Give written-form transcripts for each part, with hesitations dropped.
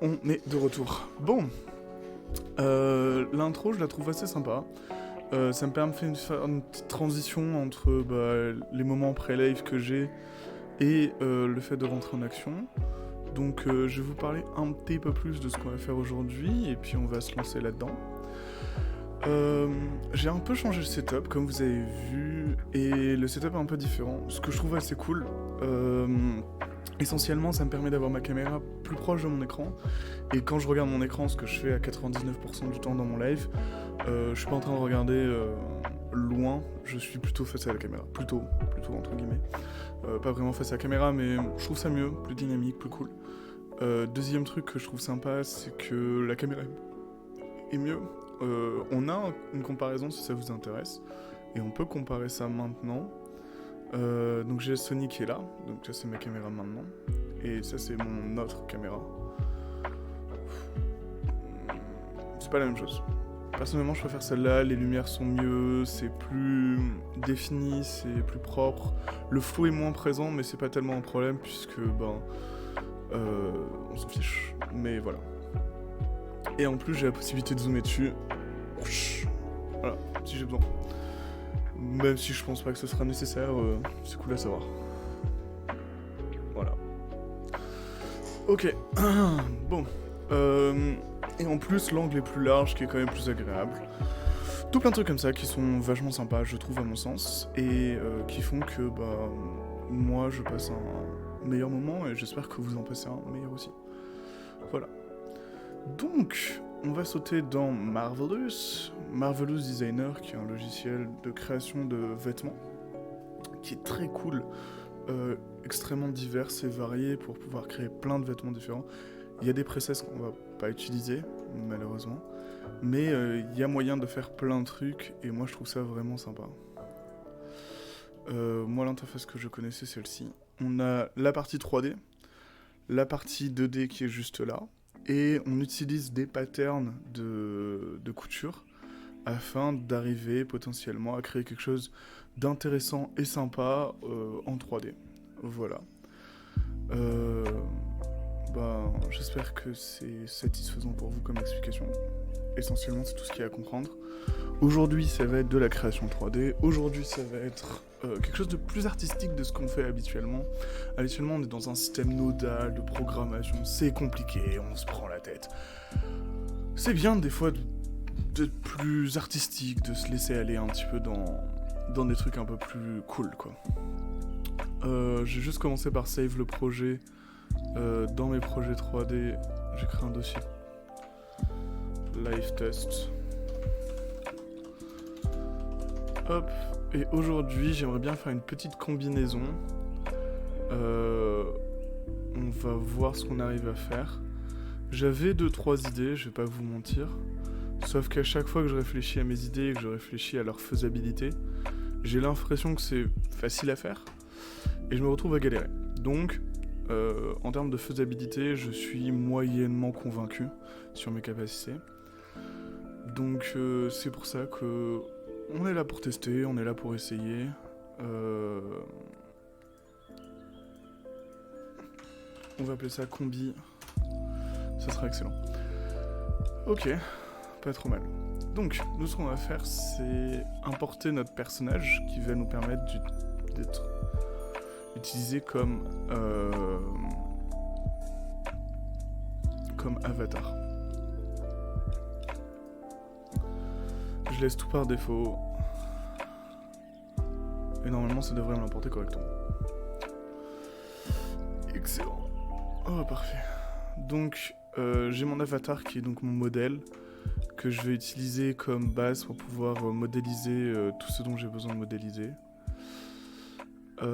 On est de retour. Bon, l'intro, je la trouve assez sympa. Ça me permet de faire une petite transition entre les moments pré-live que j'ai et le fait de rentrer en action. Donc je vais vous parler un petit peu plus de ce qu'on va faire aujourd'hui et puis on va se lancer là-dedans. J'ai un peu changé le setup comme vous avez vu et le setup est un peu différent, ce que je trouve assez cool. Essentiellement ça me permet d'avoir ma caméra plus proche de mon écran et quand je regarde mon écran, ce que je fais à 99% du temps dans mon live, je suis pas en train de regarder loin, je suis plutôt face à la caméra, plutôt entre guillemets. Pas vraiment face à la caméra mais je trouve ça mieux, plus dynamique, plus cool. Deuxième truc que je trouve sympa, c'est que la caméra est mieux. On a une comparaison si ça vous intéresse, et on peut comparer ça maintenant. Donc j'ai Sony qui est là, donc ça c'est ma caméra maintenant, et ça c'est mon autre caméra. C'est pas la même chose. Personnellement je préfère celle-là, les lumières sont mieux, c'est plus défini, c'est plus propre. Le flou est moins présent mais c'est pas tellement un problème puisque on s'en fiche, mais voilà. Et en plus j'ai la possibilité de zoomer dessus. Voilà, si j'ai besoin. Même si je pense pas que ce sera nécessaire, c'est cool à savoir. Voilà. Ok. Bon. Et en plus, l'angle est plus large, qui est quand même plus agréable. Tout plein de trucs comme ça qui sont vachement sympas, je trouve, à mon sens. Et qui font que, moi, je passe un meilleur moment et j'espère que vous en passez un meilleur aussi. Voilà. Donc, on va sauter dans Marvelous. Marvelous Designer, qui est un logiciel de création de vêtements, qui est très cool, extrêmement divers et varié pour pouvoir créer plein de vêtements différents. Il y a des presets qu'on va pas utiliser, malheureusement, mais il y a moyen de faire plein de trucs, et moi je trouve ça vraiment sympa. Moi l'interface que je connais c'est celle-ci. On a la partie 3D, la partie 2D qui est juste là, et on utilise des patterns de couture afin d'arriver potentiellement à créer quelque chose d'intéressant et sympa en 3D. Voilà. J'espère que c'est satisfaisant pour vous comme explication. Essentiellement, c'est tout ce qu'il y a à comprendre. Aujourd'hui, ça va être de la création 3D. Aujourd'hui, ça va être quelque chose de plus artistique de ce qu'on fait habituellement. Habituellement, on est dans un système nodal de programmation. C'est compliqué, on se prend la tête. C'est bien, des fois, d'être plus artistique, de se laisser aller un petit peu dans des trucs un peu plus cool, quoi. J'ai juste commencé par save le projet. Dans mes projets 3D, j'ai créé un dossier live test. Hop, et aujourd'hui j'aimerais bien faire une petite combinaison. On va voir ce qu'on arrive à faire. J'avais 2-3 idées, je vais pas vous mentir. Sauf qu'à chaque fois que je réfléchis à mes idées et que je réfléchis à leur faisabilité, j'ai l'impression que c'est facile à faire et je me retrouve à galérer. Donc, en termes de faisabilité, je suis moyennement convaincu sur mes capacités. Donc c'est pour ça que on est là pour tester, on est là pour essayer. On va appeler ça combi. Ça sera excellent. Ok, pas trop mal. Donc, nous ce qu'on va faire, c'est importer notre personnage qui va nous permettre d'être utilisé comme avatar. Je laisse tout par défaut. Et normalement ça devrait me l'importer correctement. Excellent. Oh parfait. Donc j'ai mon avatar qui est donc mon modèle que je vais utiliser comme base pour pouvoir modéliser tout ce dont j'ai besoin de modéliser. Il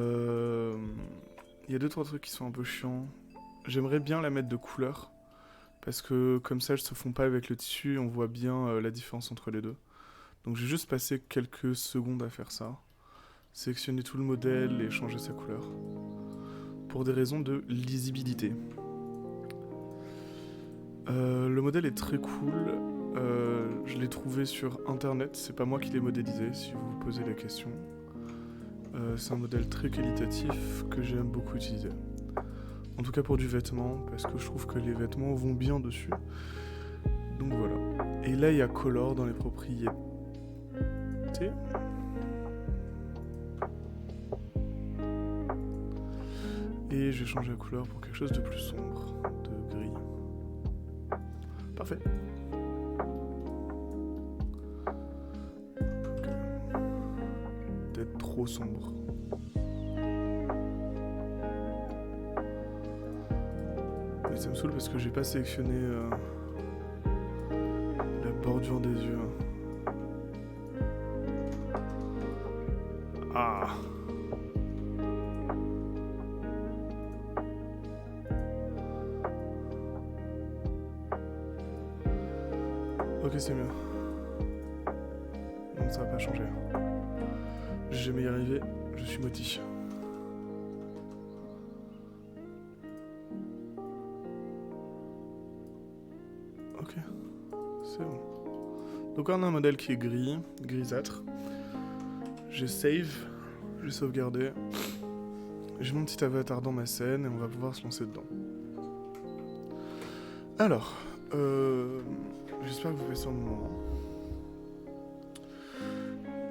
y a 2-3 trucs qui sont un peu chiants. J'aimerais bien la mettre de couleur parce que comme ça, elles se font pas avec le tissu et on voit bien la différence entre les deux. Donc j'ai juste passé quelques secondes à faire ça. Sélectionner tout le modèle et changer sa couleur. Pour des raisons de lisibilité. Le modèle est très cool. Je l'ai trouvé sur internet. C'est pas moi qui l'ai modélisé, si vous vous posez la question. C'est un modèle très qualitatif que j'aime beaucoup utiliser. En tout cas pour du vêtement, parce que je trouve que les vêtements vont bien dessus. Donc voilà. Et là, il y a Color dans les propriétés. Et je vais changer la couleur pour quelque chose de plus sombre, de gris. Parfait. Peut-être trop sombre. Mais ça me saoule parce que j'ai pas sélectionné la bordure des yeux. Ah. Ok, c'est mieux. Donc ça va pas changer. Je vais jamais y arriver, je suis motivé. Ok, c'est bon. Donc on a un modèle qui est gris, grisâtre. J'ai save, j'ai sauvegardé. J'ai mon petit avatar dans ma scène et on va pouvoir se lancer dedans. Alors, j'espère que vous passez un bon moment.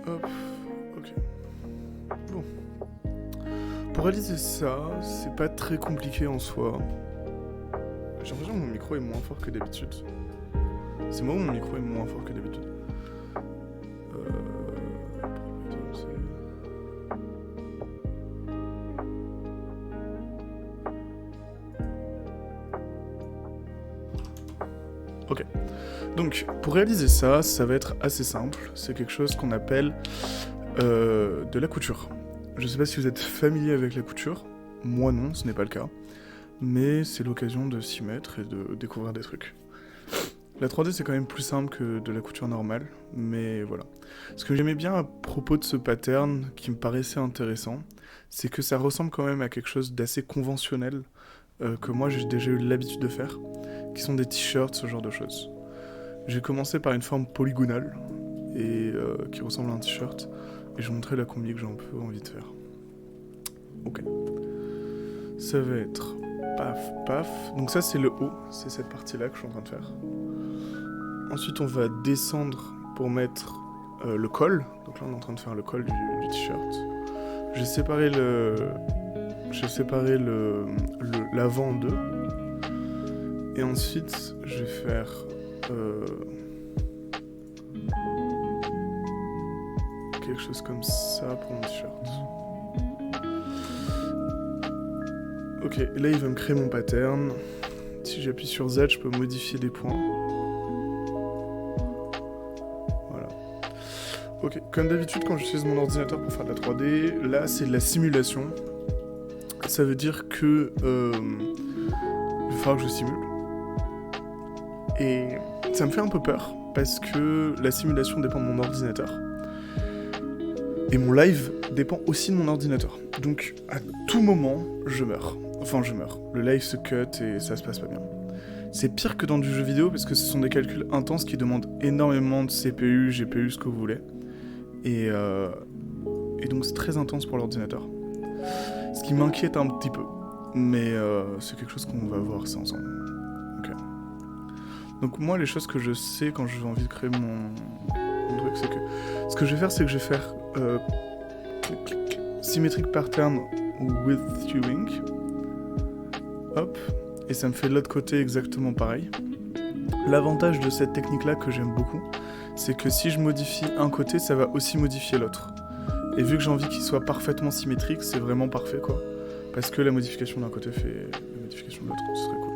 Hop, ok. Bon. Pour réaliser ça, c'est pas très compliqué en soi. J'ai l'impression que mon micro est moins fort que d'habitude. C'est moi où mon micro est moins fort que d'habitude. Ok. Donc, pour réaliser ça, ça va être assez simple. C'est quelque chose qu'on appelle de la couture. Je sais pas si vous êtes familier avec la couture. Moi non, ce n'est pas le cas. Mais c'est l'occasion de s'y mettre et de découvrir des trucs. La 3D c'est quand même plus simple que de la couture normale, mais voilà. Ce que j'aimais bien à propos de ce pattern, qui me paraissait intéressant, c'est que ça ressemble quand même à quelque chose d'assez conventionnel, que moi j'ai déjà eu l'habitude de faire, qui sont des t-shirts, ce genre de choses. J'ai commencé par une forme polygonale, et qui ressemble à un t-shirt, et je vais vous montrer la combi que j'ai un peu envie de faire. Ok. Ça va être paf, paf. Donc ça c'est le haut, c'est cette partie-là que je suis en train de faire. Ensuite on va descendre pour mettre le col. Donc là on est en train de faire le col du t-shirt. J'ai séparé l'avant en deux. Et ensuite je vais faire quelque chose comme ça pour mon t-shirt. Ok, là il va me créer mon pattern. Si j'appuie sur Z, je peux modifier les points. Voilà. Ok, comme d'habitude quand j'utilise mon ordinateur pour faire de la 3D, là c'est de la simulation. Ça veut dire que il va falloir que je simule. Et ça me fait un peu peur, parce que la simulation dépend de mon ordinateur. Et mon live dépend aussi de mon ordinateur. Donc à tout moment, je meurs. Enfin, je meurs. Le live se cut et ça se passe pas bien. C'est pire que dans du jeu vidéo parce que ce sont des calculs intenses qui demandent énormément de CPU, GPU, ce que vous voulez. Et donc c'est très intense pour l'ordinateur. Ce qui m'inquiète un petit peu. Mais c'est quelque chose qu'on va voir ça ensemble. Ok. Donc moi, les choses que je sais quand j'ai envie de créer mon truc, c'est que ce que je vais faire, c'est que je vais faire Symmetric Pattern with Viewing. Hop, et ça me fait de l'autre côté exactement pareil. L'avantage de cette technique-là que j'aime beaucoup, c'est que si je modifie un côté, ça va aussi modifier l'autre. Et vu que j'ai envie qu'il soit parfaitement symétrique, c'est vraiment parfait quoi. Parce que la modification d'un côté fait la modification de l'autre, ce serait cool.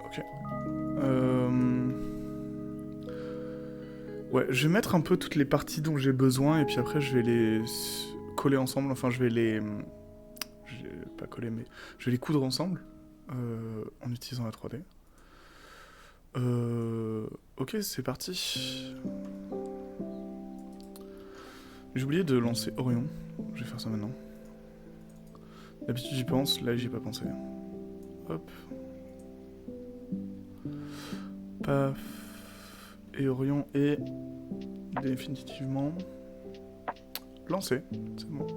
Ok. Ouais, je vais mettre un peu toutes les parties dont j'ai besoin et puis après je vais les coller ensemble, enfin je vais les... pas coller mais... Je vais les coudre ensemble en utilisant la 3D. Ok, c'est parti. J'ai oublié de lancer Orion, je vais faire ça maintenant. D'habitude j'y pense, là j'y ai pas pensé. Hop. Paf. Et Orion est définitivement lancé, c'est bon.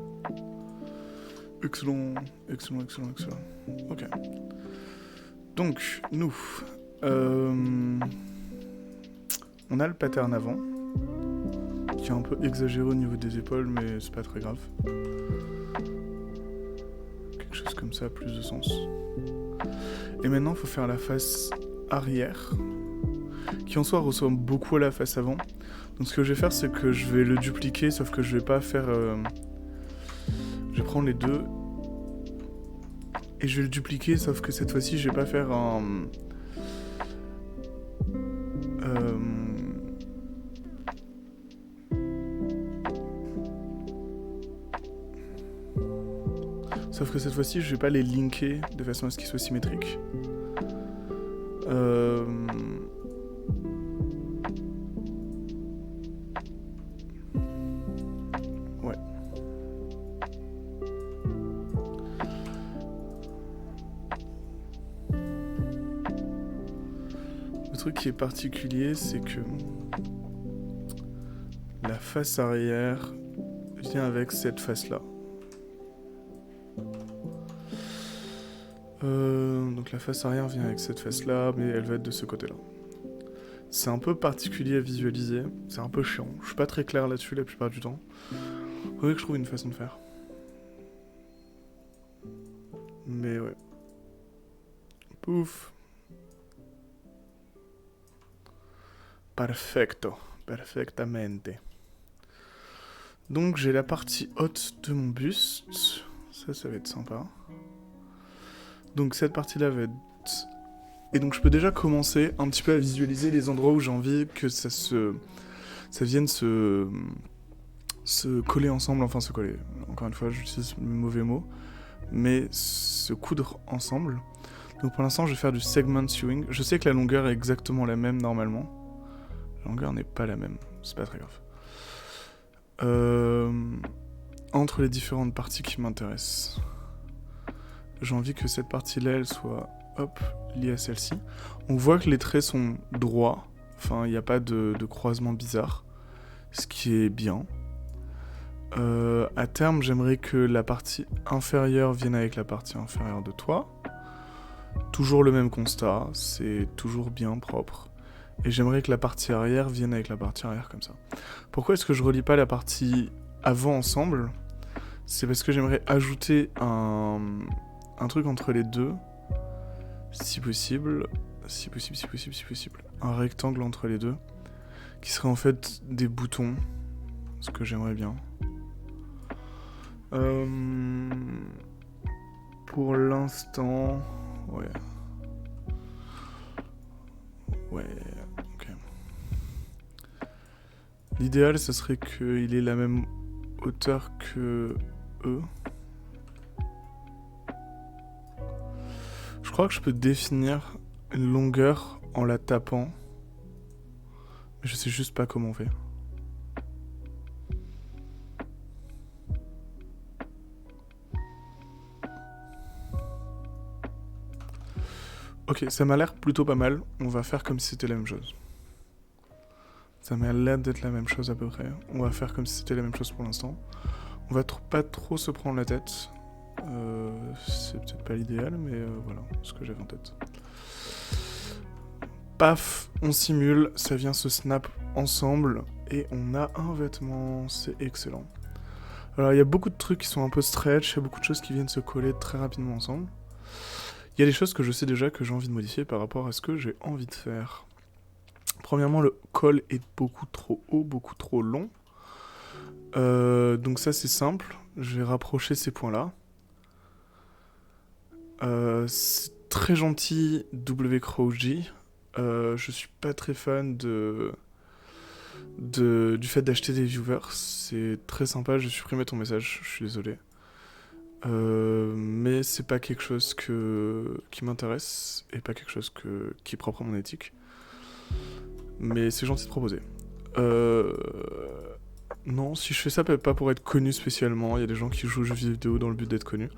Excellent, excellent, excellent, excellent. Ok. Donc, nous, on a le pattern avant, qui est un peu exagéré au niveau des épaules, mais c'est pas très grave. Quelque chose comme ça a plus de sens. Et maintenant, il faut faire la face arrière, qui en soi ressemble beaucoup à la face avant. Donc ce que je vais faire, c'est que je vais le dupliquer, sauf que je vais pas faire... Je vais prendre les deux, et je vais le dupliquer, sauf que cette fois-ci, je vais pas faire un... Sauf que cette fois-ci, je vais pas les linker de façon à ce qu'ils soient symétriques. Ouais. Le truc qui est particulier, c'est que la face arrière vient avec cette face-là. Donc la face arrière vient avec cette face-là, mais elle va être de ce côté-là. C'est un peu particulier à visualiser, c'est un peu chiant. Je suis pas très clair là-dessus la plupart du temps. Faudrait que je trouve une façon de faire. Mais ouais. Pouf. Perfecto. Perfectamente. Donc j'ai la partie haute de mon buste. Ça va être sympa. Donc cette partie-là va être... Et donc je peux déjà commencer un petit peu à visualiser les endroits où j'ai envie que ça vienne se coller ensemble, enfin se coller. Encore une fois, j'utilise le mauvais mot. Mais se coudre ensemble. Donc pour l'instant, je vais faire du segment sewing. Je sais que la longueur est exactement la même normalement. La longueur n'est pas la même, c'est pas très grave. Entre les différentes parties qui m'intéressent. J'ai envie que cette partie-là, elle soit, hop, liée à celle-ci. On voit que les traits sont droits. Enfin, il n'y a pas de croisement bizarre. Ce qui est bien. À terme, j'aimerais que la partie inférieure vienne avec la partie inférieure de toi. Toujours le même constat, c'est toujours bien propre. Et j'aimerais que la partie arrière vienne avec la partie arrière comme ça. Pourquoi est-ce que je relie pas la partie avant ensemble ? C'est parce que j'aimerais ajouter un truc entre les deux, si possible. Un rectangle entre les deux, qui serait en fait des boutons, ce que j'aimerais bien. Pour l'instant, ouais, ok. L'idéal, ce serait qu'il ait la même hauteur que eux. Je crois que je peux définir une longueur en la tapant, mais je sais juste pas comment on fait. Ok, ça m'a l'air plutôt pas mal. On va faire comme si c'était la même chose. Ça m'a l'air d'être la même chose à peu près. On va faire comme si c'était la même chose pour l'instant. On va pas trop se prendre la tête. C'est peut-être pas l'idéal, mais voilà ce que j'avais en tête. Paf, on simule, ça vient se snap ensemble et on a un vêtement, c'est excellent. Alors il y a beaucoup de trucs qui sont un peu stretch, il y a beaucoup de choses qui viennent se coller très rapidement ensemble. Il y a des choses que je sais déjà que j'ai envie de modifier par rapport à ce que j'ai envie de faire. Premièrement, le col est beaucoup trop haut, beaucoup trop long. Donc ça c'est simple, je vais rapprocher ces points-là. C'est très gentil W Crow G. Je suis pas très fan du fait d'acheter des viewers. C'est très sympa, j'ai supprimé ton message, je suis désolé. Mais c'est pas quelque chose qui m'intéresse et pas quelque chose qui est propre à mon éthique. Mais c'est gentil de proposer. Non, si je fais ça, pas pour être connu spécialement. Il y a des gens qui jouent aux jeux vidéo dans le but d'être connus.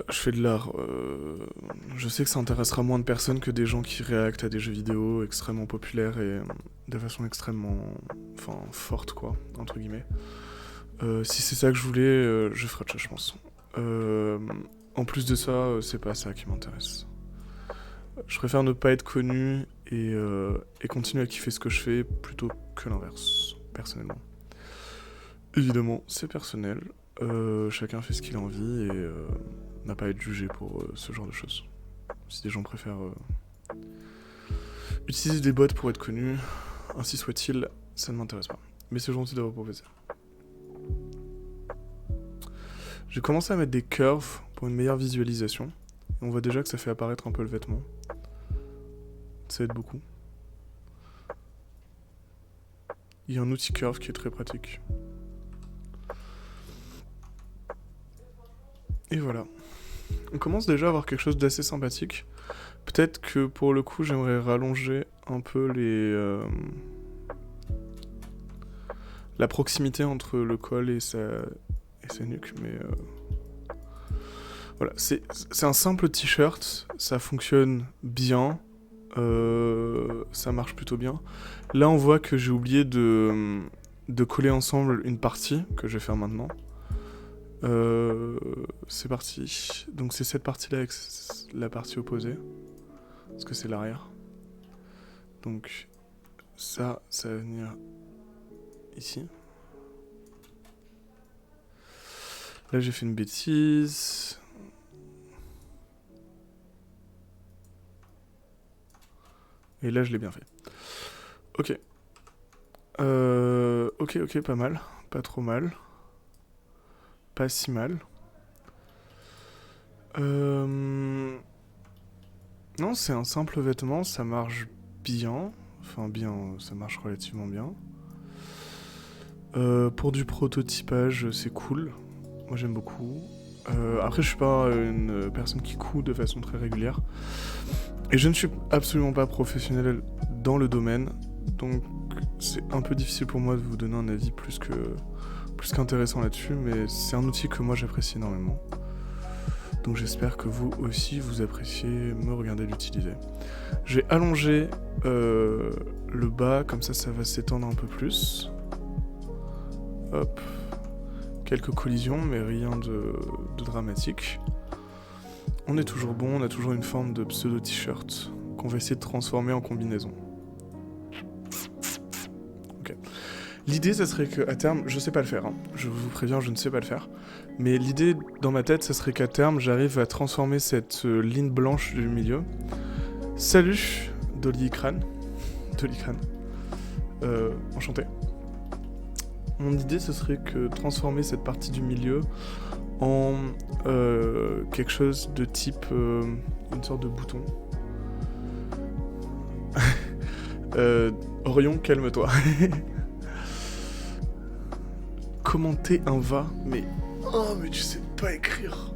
Je fais de l'art. Je sais que ça intéressera moins de personnes que des gens qui réactent à des jeux vidéo extrêmement populaires et de façon extrêmement... Enfin, forte, quoi, entre guillemets. Si c'est ça que je voulais, je ferai autre chose, je pense. En plus de ça, c'est pas ça qui m'intéresse. Je préfère ne pas être connu et continuer à kiffer ce que je fais plutôt que l'inverse, personnellement. Évidemment, c'est personnel. Chacun fait ce qu'il a envie et n'a pas à être jugé pour ce genre de choses. Si des gens préfèrent utiliser des bots pour être connus, ainsi soit-il, ça ne m'intéresse pas. Mais c'est gentil d'avoir proposé. J'ai commencé à mettre des curves pour une meilleure visualisation. Et on voit déjà que ça fait apparaître un peu le vêtement. Ça aide beaucoup. Il y a un outil curve qui est très pratique. Et voilà. On commence déjà à avoir quelque chose d'assez sympathique. Peut-être que pour le coup, j'aimerais rallonger un peu la proximité entre le col et sa nuque, mais voilà. C'est un simple t-shirt, ça fonctionne bien, ça marche plutôt bien. Là, on voit que j'ai oublié de coller ensemble une partie que je vais faire maintenant. C'est parti. Donc c'est cette partie-là avec la partie opposée. Parce que c'est l'arrière. Donc ça va venir ici. Là j'ai fait une bêtise. Et là je l'ai bien fait. Ok. Ok, pas mal. Pas trop mal. Pas si mal. Non, c'est un simple vêtement, ça marche bien. Enfin bien, ça marche relativement bien. Pour du prototypage, c'est cool. Moi j'aime beaucoup. Après je suis pas une personne qui coud de façon très régulière. Et je ne suis absolument pas professionnel dans le domaine. Donc c'est un peu difficile pour moi de vous donner un avis plus qu'intéressant là-dessus. Mais c'est un outil que moi j'apprécie énormément. Donc j'espère que vous aussi vous appréciez me regarder l'utiliser. J'ai allongé le bas, comme ça va s'étendre un peu plus. Hop. Quelques collisions, mais rien de dramatique. On est toujours bon, on a toujours une forme de pseudo t-shirt qu'on va essayer de transformer en combinaison. Ok. L'idée, ça serait qu'à terme, je sais pas le faire, hein. Je vous préviens, je ne sais pas le faire. Mais l'idée dans ma tête, ça serait qu'à terme, j'arrive à transformer cette ligne blanche du milieu. Salut, Doliprane. Enchanté. Mon idée, ce serait que transformer cette partie du milieu en quelque chose de type une sorte de bouton. Orion, calme-toi. Commenter un va, mais... Oh, mais tu sais pas écrire.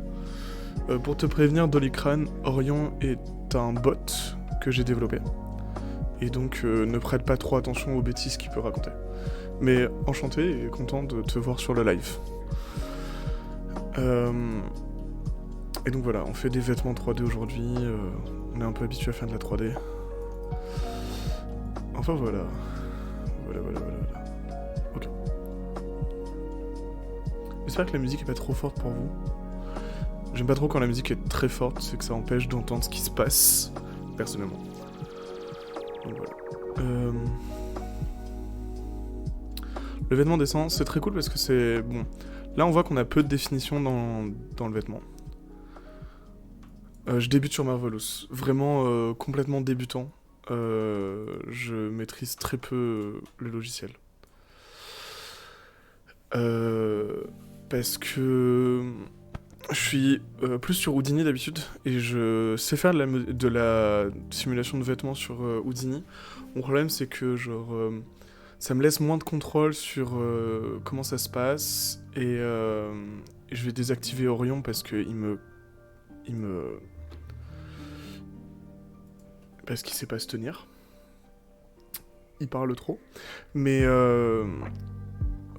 Pour te prévenir, Doliprane, Orion est un bot que j'ai développé. Et donc, ne prête pas trop attention aux bêtises qu'il peut raconter. Mais enchanté et content de te voir sur le live. Et donc voilà, on fait des vêtements 3D aujourd'hui. On est un peu habitué à faire de la 3D. Enfin voilà. Voilà. Ok. J'espère que la musique est pas trop forte pour vous. J'aime pas trop quand la musique est très forte, c'est que ça empêche d'entendre ce qui se passe, personnellement. Donc voilà. Le vêtement descend, c'est très cool parce que c'est... Bon, là on voit qu'on a peu de définition dans le vêtement. Je débute sur Marvelous, vraiment complètement débutant. Je maîtrise très peu le logiciel. Parce que je suis plus sur Houdini d'habitude et je sais faire de la simulation de vêtements sur Houdini. Mon problème c'est que genre ça me laisse moins de contrôle sur comment ça se passe et je vais désactiver Orion parce que parce qu'il sait pas se tenir. Il parle trop. Mais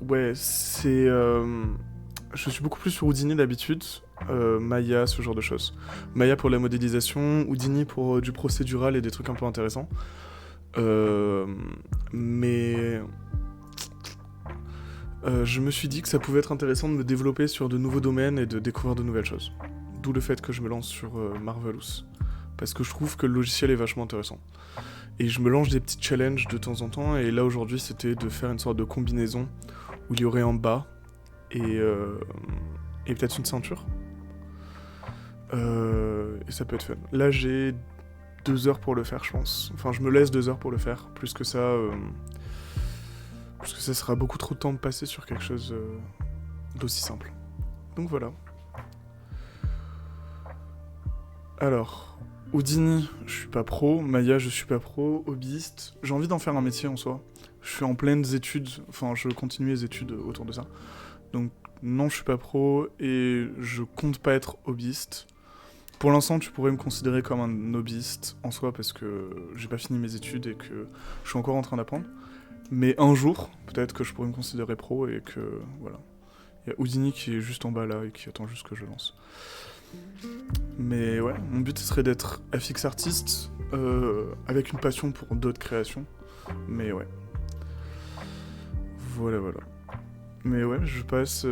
ouais, c'est... je suis beaucoup plus sur Houdini d'habitude. Maya, ce genre de choses. Maya pour la modélisation, Houdini pour du procédural et des trucs un peu intéressants. Mais je me suis dit que ça pouvait être intéressant de me développer sur de nouveaux domaines et de découvrir de nouvelles choses. D'où le fait que je me lance sur Marvelous. Parce que je trouve que le logiciel est vachement intéressant. Et je me lance des petits challenges de temps en temps, et là aujourd'hui c'était de faire une sorte de combinaison où il y aurait en bas et peut-être une ceinture. Et ça peut être fun. Là j'ai 2 heures pour le faire, je pense. Enfin, je me laisse 2 heures pour le faire. Plus que ça sera beaucoup trop de temps de passer sur quelque chose d'aussi simple. Donc voilà. Alors, Houdini, je suis pas pro. Maya, je suis pas pro. Hobbyiste, j'ai envie d'en faire un métier en soi. Je suis en pleines études. Enfin, je continue les études autour de ça. Donc, non, je suis pas pro et je compte pas être hobbyiste. Pour l'instant, tu pourrais me considérer comme un hobbyiste en soi parce que j'ai pas fini mes études et que je suis encore en train d'apprendre. Mais un jour, peut-être que je pourrais me considérer pro et que, voilà. Il y a Houdini qui est juste en bas là et qui attend juste que je lance. Mais ouais, mon but ce serait d'être FX artiste avec une passion pour d'autres créations. Mais ouais. Voilà. Mais ouais, je passe...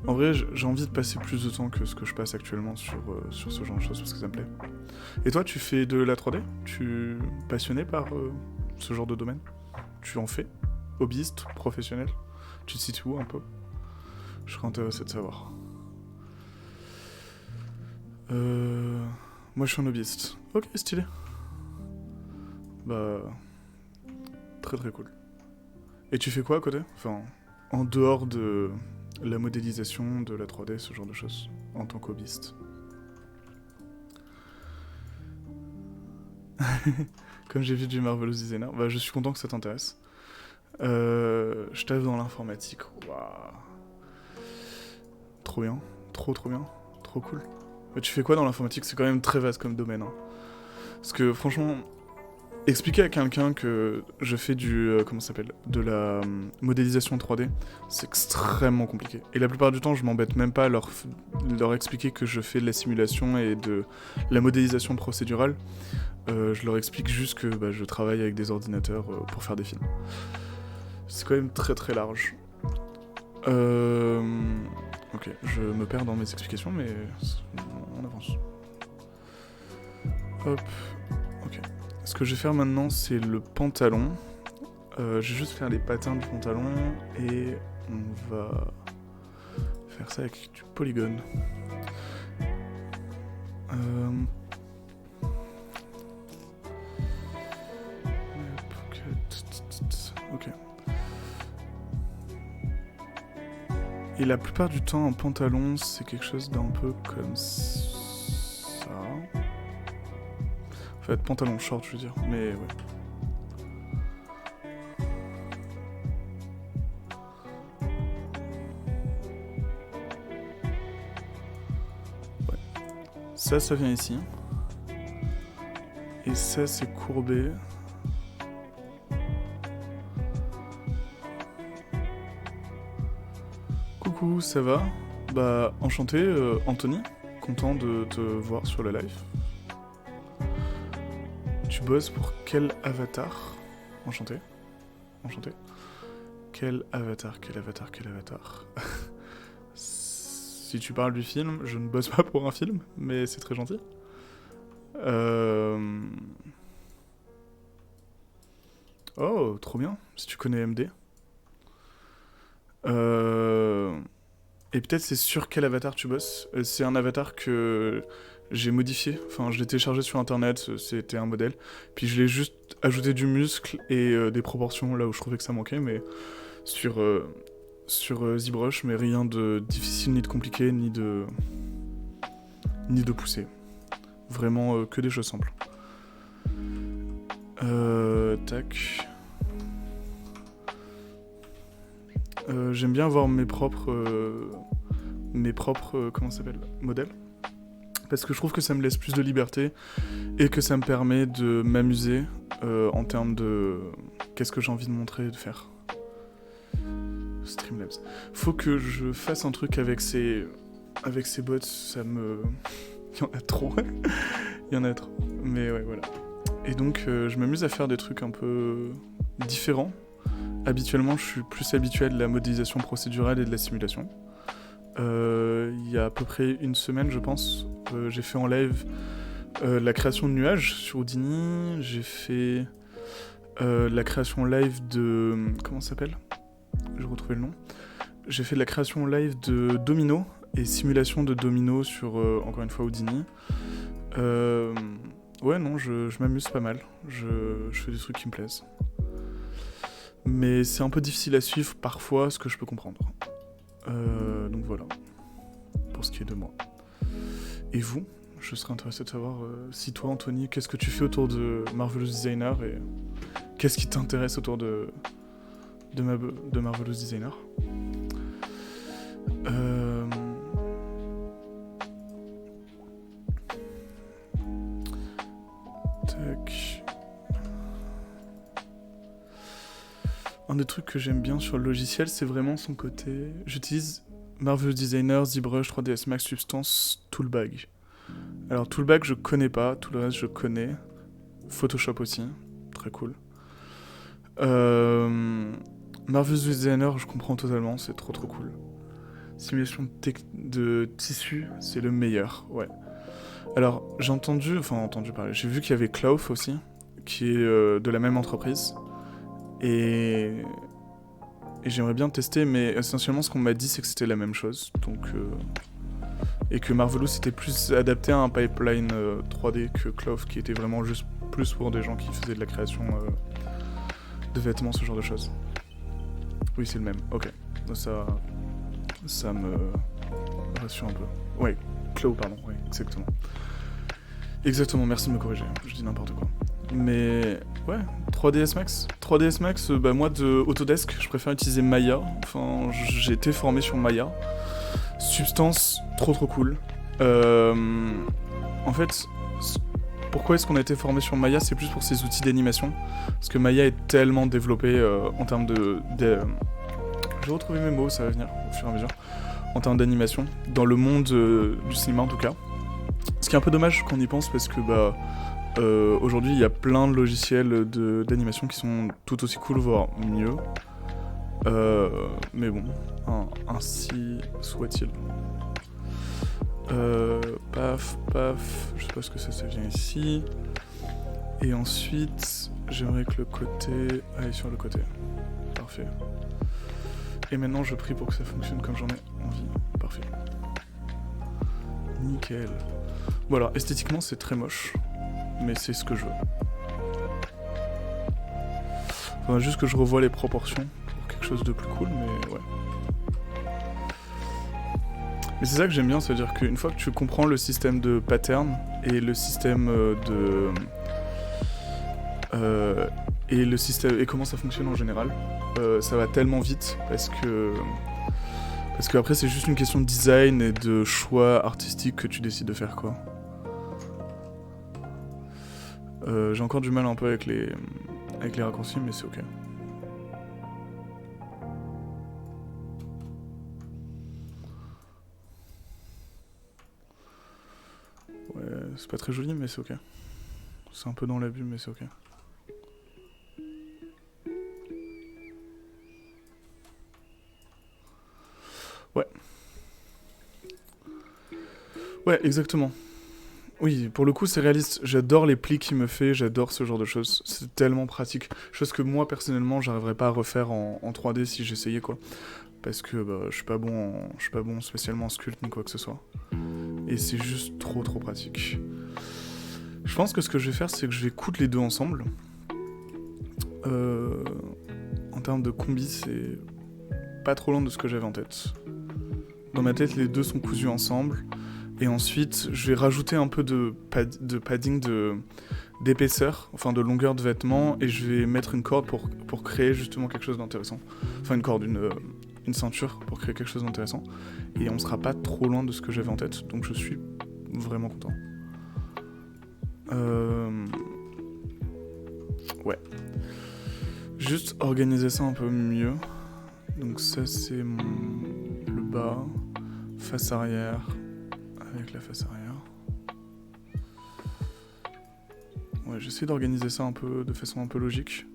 En vrai, j'ai envie de passer plus de temps que ce que je passe actuellement sur ce genre de choses parce que ça me plaît. Et toi, tu fais de la 3D ? Tu es passionné par ce genre de domaine ? Tu en fais ? Hobbyiste ? Professionnel ? Tu te situes où un peu ? Je serais intéressé de savoir. Moi, je suis un hobbyiste. Ok, stylé. Bah... Très très cool. Et tu fais quoi à côté ? Enfin, en dehors de la modélisation, de la 3D, ce genre de choses, en tant qu'hobbyiste. Comme j'ai vu du Marvelous Designer, bah je suis content que ça t'intéresse. Je taffe dans l'informatique. Waouh. Trop bien. Trop bien. Trop cool. Mais tu fais quoi dans l'informatique ? C'est quand même très vaste comme domaine. Hein. Parce que franchement, expliquer à quelqu'un que je fais de la modélisation 3D, c'est extrêmement compliqué. Et la plupart du temps, je m'embête même pas à leur expliquer que je fais de la simulation et de la modélisation procédurale. Je leur explique juste que je travaille avec des ordinateurs pour faire des films. C'est quand même très très large. Ok, je me perds dans mes explications, mais on avance. Hop, ok. Ce que je vais faire maintenant, c'est le pantalon. Je vais juste faire les patins du pantalon et on va faire ça avec du polygone. Ok. Et la plupart du temps, un pantalon, c'est quelque chose d'un peu comme ça. En fait, pantalon short, je veux dire, mais ouais. Ça vient ici. Et ça, c'est courbé. Coucou, ça va ? Bah, enchanté, Anthony. Content de te voir sur le live. Tu bosses pour quel avatar ? Enchanté. Quel avatar Si tu parles du film, je ne bosse pas pour un film, mais c'est très gentil. Oh, trop bien, si tu connais MD. Et peut-être c'est sur quel avatar tu bosses. C'est un avatar que j'ai modifié, enfin je l'ai téléchargé sur internet, c'était un modèle. Puis je l'ai juste ajouté du muscle et des proportions là où je trouvais que ça manquait, mais sur ZBrush, mais rien de difficile ni de compliqué, ni de poussé. Vraiment que des choses simples. Tac. J'aime bien avoir mes propres comment ça s'appelle, modèles. Parce que je trouve que ça me laisse plus de liberté et que ça me permet de m'amuser en termes de qu'est-ce que j'ai envie de montrer et de faire. Streamlabs. Faut que je fasse un truc avec ces bots, ça me... Il y en a trop. Mais ouais, voilà. Et donc je m'amuse à faire des trucs un peu différents. Habituellement, je suis plus habitué à de la modélisation procédurale et de la simulation. Il y a à peu près une semaine, je pense, j'ai fait en live la création de nuages sur Houdini. J'ai fait la création live de... Comment ça s'appelle ? Je vais retrouver le nom. J'ai fait de la création live de domino et simulation de domino sur, encore une fois, Houdini. Ouais, non, je m'amuse pas mal. Je fais des trucs qui me plaisent. Mais c'est un peu difficile à suivre parfois, ce que je peux comprendre. Donc voilà, pour ce qui est de moi. Et vous ? Je serais intéressé de savoir si toi, Anthony, qu'est-ce que tu fais autour de Marvelous Designer et qu'est-ce qui t'intéresse autour de Marvelous Designer. Tac. Un des trucs que j'aime bien sur le logiciel, c'est vraiment son côté... J'utilise Marvelous Designer, ZBrush, 3ds Max, Substance, Toolbag. Alors Toolbag je connais pas, tout le reste je connais. Photoshop aussi, très cool. Marvelous Designer je comprends totalement, c'est trop cool. Simulation de tissu, c'est le meilleur, ouais. Alors j'ai entendu parler, j'ai vu qu'il y avait Cloth aussi, qui est de la même entreprise. Et j'aimerais bien tester, mais essentiellement ce qu'on m'a dit c'est que c'était la même chose, donc... Et que Marvelous était plus adapté à un pipeline 3D que Cloth, qui était vraiment juste plus pour des gens qui faisaient de la création de vêtements, ce genre de choses. Oui, c'est le même, ok. Ça me rassure un peu. Ouais, Cloth, pardon, oui, exactement. Exactement, merci de me corriger, je dis n'importe quoi. Mais ouais, 3ds Max. 3ds Max, moi de Autodesk, je préfère utiliser Maya. Enfin, j'ai été formé sur Maya. Substance, trop cool. En fait, pourquoi est-ce qu'on a été formé sur Maya ? C'est plus pour ses outils d'animation. Parce que Maya est tellement développé en termes de... Je vais retrouver mes mots, ça va venir au fur et à mesure. En termes d'animation, dans le monde du cinéma en tout cas. Ce qui est un peu dommage quand on y pense parce que aujourd'hui il y a plein de logiciels d'animation qui sont tout aussi cool, voire mieux. Mais bon, ainsi soit-il. Paf, je sais pas ce que ça vient ici. Et ensuite, j'aimerais que le côté aille sur le côté. Parfait. Et maintenant, je prie pour que ça fonctionne comme j'en ai envie. Parfait. Nickel. Voilà, esthétiquement, c'est très moche. Mais c'est ce que je veux. Faudra juste que je revoie les proportions pour quelque chose de plus cool, mais ouais. Mais c'est ça que j'aime bien, c'est-à-dire qu'une fois que tu comprends le système de pattern et le système et comment ça fonctionne en général, ça va tellement vite parce que après c'est juste une question de design et de choix artistique que tu décides de faire quoi. J'ai encore du mal un peu avec les raccourcis, mais c'est ok. Ouais, c'est pas très joli, mais c'est ok. C'est un peu dans l'abus, mais c'est ok. Ouais. Ouais, exactement. Oui, pour le coup, c'est réaliste. J'adore les plis qu'il me fait, j'adore ce genre de choses. C'est tellement pratique. Chose que moi, personnellement, j'arriverais pas à refaire en 3D si j'essayais, quoi. Parce que je suis pas bon spécialement en sculpt ni quoi que ce soit. Et c'est juste trop pratique. Je pense que ce que je vais faire, c'est que je vais coudre les deux ensemble. En termes de combi, c'est pas trop loin de ce que j'avais en tête. Dans ma tête, les deux sont cousus ensemble. Et ensuite, je vais rajouter un peu de padding d'épaisseur, enfin de longueur de vêtements, et je vais mettre une corde pour créer justement quelque chose d'intéressant. Enfin une corde, une ceinture pour créer quelque chose d'intéressant. Et on sera pas trop loin de ce que j'avais en tête, donc je suis vraiment content. Ouais. Juste organiser ça un peu mieux. Donc ça c'est le bas, face arrière, avec la face arrière. Ouais, j'essaie d'organiser ça un peu, de façon un peu logique.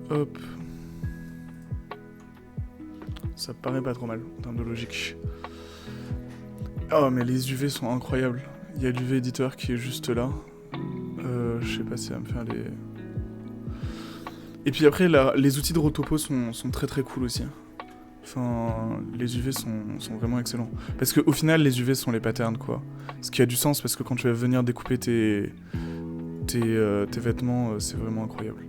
Hop. Ça paraît pas trop mal, en termes de logique. Oh, mais les UV sont incroyables. Il y a l'UV éditeur qui est juste là. Je sais pas si ça va me faire les... Et puis après, les outils de rotopo sont très très cool aussi. Enfin, les UV sont vraiment excellents. Parce qu'au final, les UV sont les patterns, quoi. Ce qui a du sens, parce que quand tu vas venir découper tes vêtements, c'est vraiment incroyable.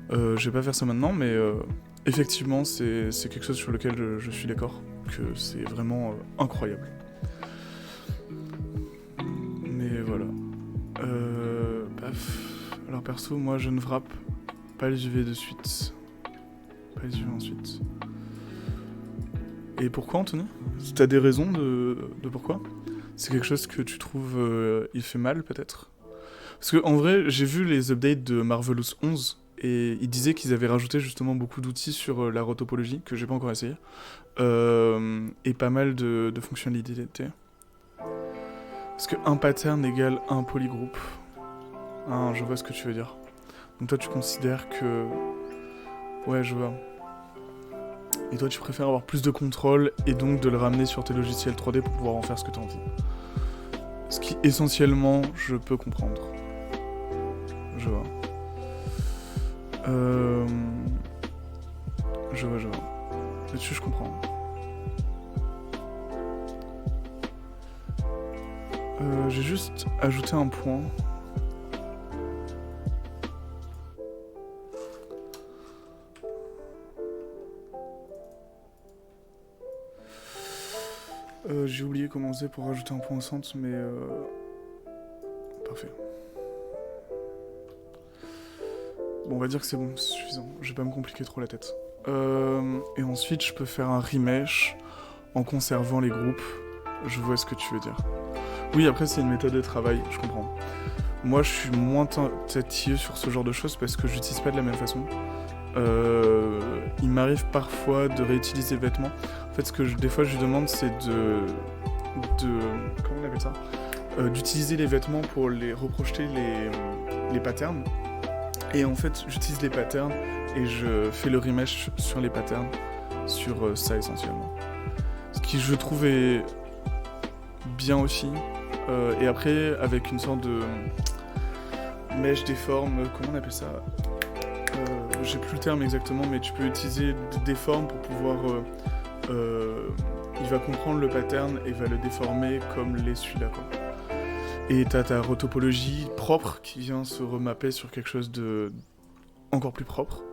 Je vais pas faire ça maintenant, mais effectivement, c'est quelque chose sur lequel je suis d'accord. Que c'est vraiment incroyable. Mais voilà. Alors perso, moi je ne frappe pas les UV de suite. Pas les UV ensuite. Et pourquoi, Anthony? T'as des raisons de pourquoi? C'est quelque chose que tu trouves il fait mal, peut-être? Parce que en vrai, j'ai vu les updates de Marvelous 11 et ils disaient qu'ils avaient rajouté justement beaucoup d'outils sur la rotopologie, que j'ai pas encore essayé, et pas mal de fonctionnalités. Parce que un pattern égale un polygroupe. Ah, je vois ce que tu veux dire. Donc toi, tu considères que... Ouais, je vois. Et toi, tu préfères avoir plus de contrôle et donc de le ramener sur tes logiciels 3D pour pouvoir en faire ce que tu as envie. Ce qui, essentiellement, je peux comprendre. Je vois. Je vois. Là-dessus, je comprends. J'ai juste ajouté un point. J'ai oublié comment on faisait pour rajouter un point au centre, mais... Parfait. Bon, on va dire que c'est bon, c'est suffisant. Je vais pas me compliquer trop la tête. Et ensuite, je peux faire un remesh en conservant les groupes. Je vois ce que tu veux dire. Oui, après, c'est une méthode de travail, je comprends. Moi, je suis moins tatilleux sur ce genre de choses parce que j'utilise pas de la même façon. Il m'arrive parfois de réutiliser le vêtement. En fait, des fois, je lui demande, c'est de... Comment on appelle ça? D'utiliser les vêtements pour les reprojeter les patterns. Et en fait, j'utilise les patterns et je fais le remesh sur les patterns, sur ça essentiellement. Ce qui, je trouve, est bien aussi. Et après, avec une sorte de mèche déforme, comment on appelle ça? J'ai plus le terme exactement, mais tu peux utiliser des formes pour pouvoir... il va comprendre le pattern et va le déformer comme l'est celui-là, quoi. Et t'as ta rotopologie propre qui vient se remapper sur quelque chose de encore plus propre.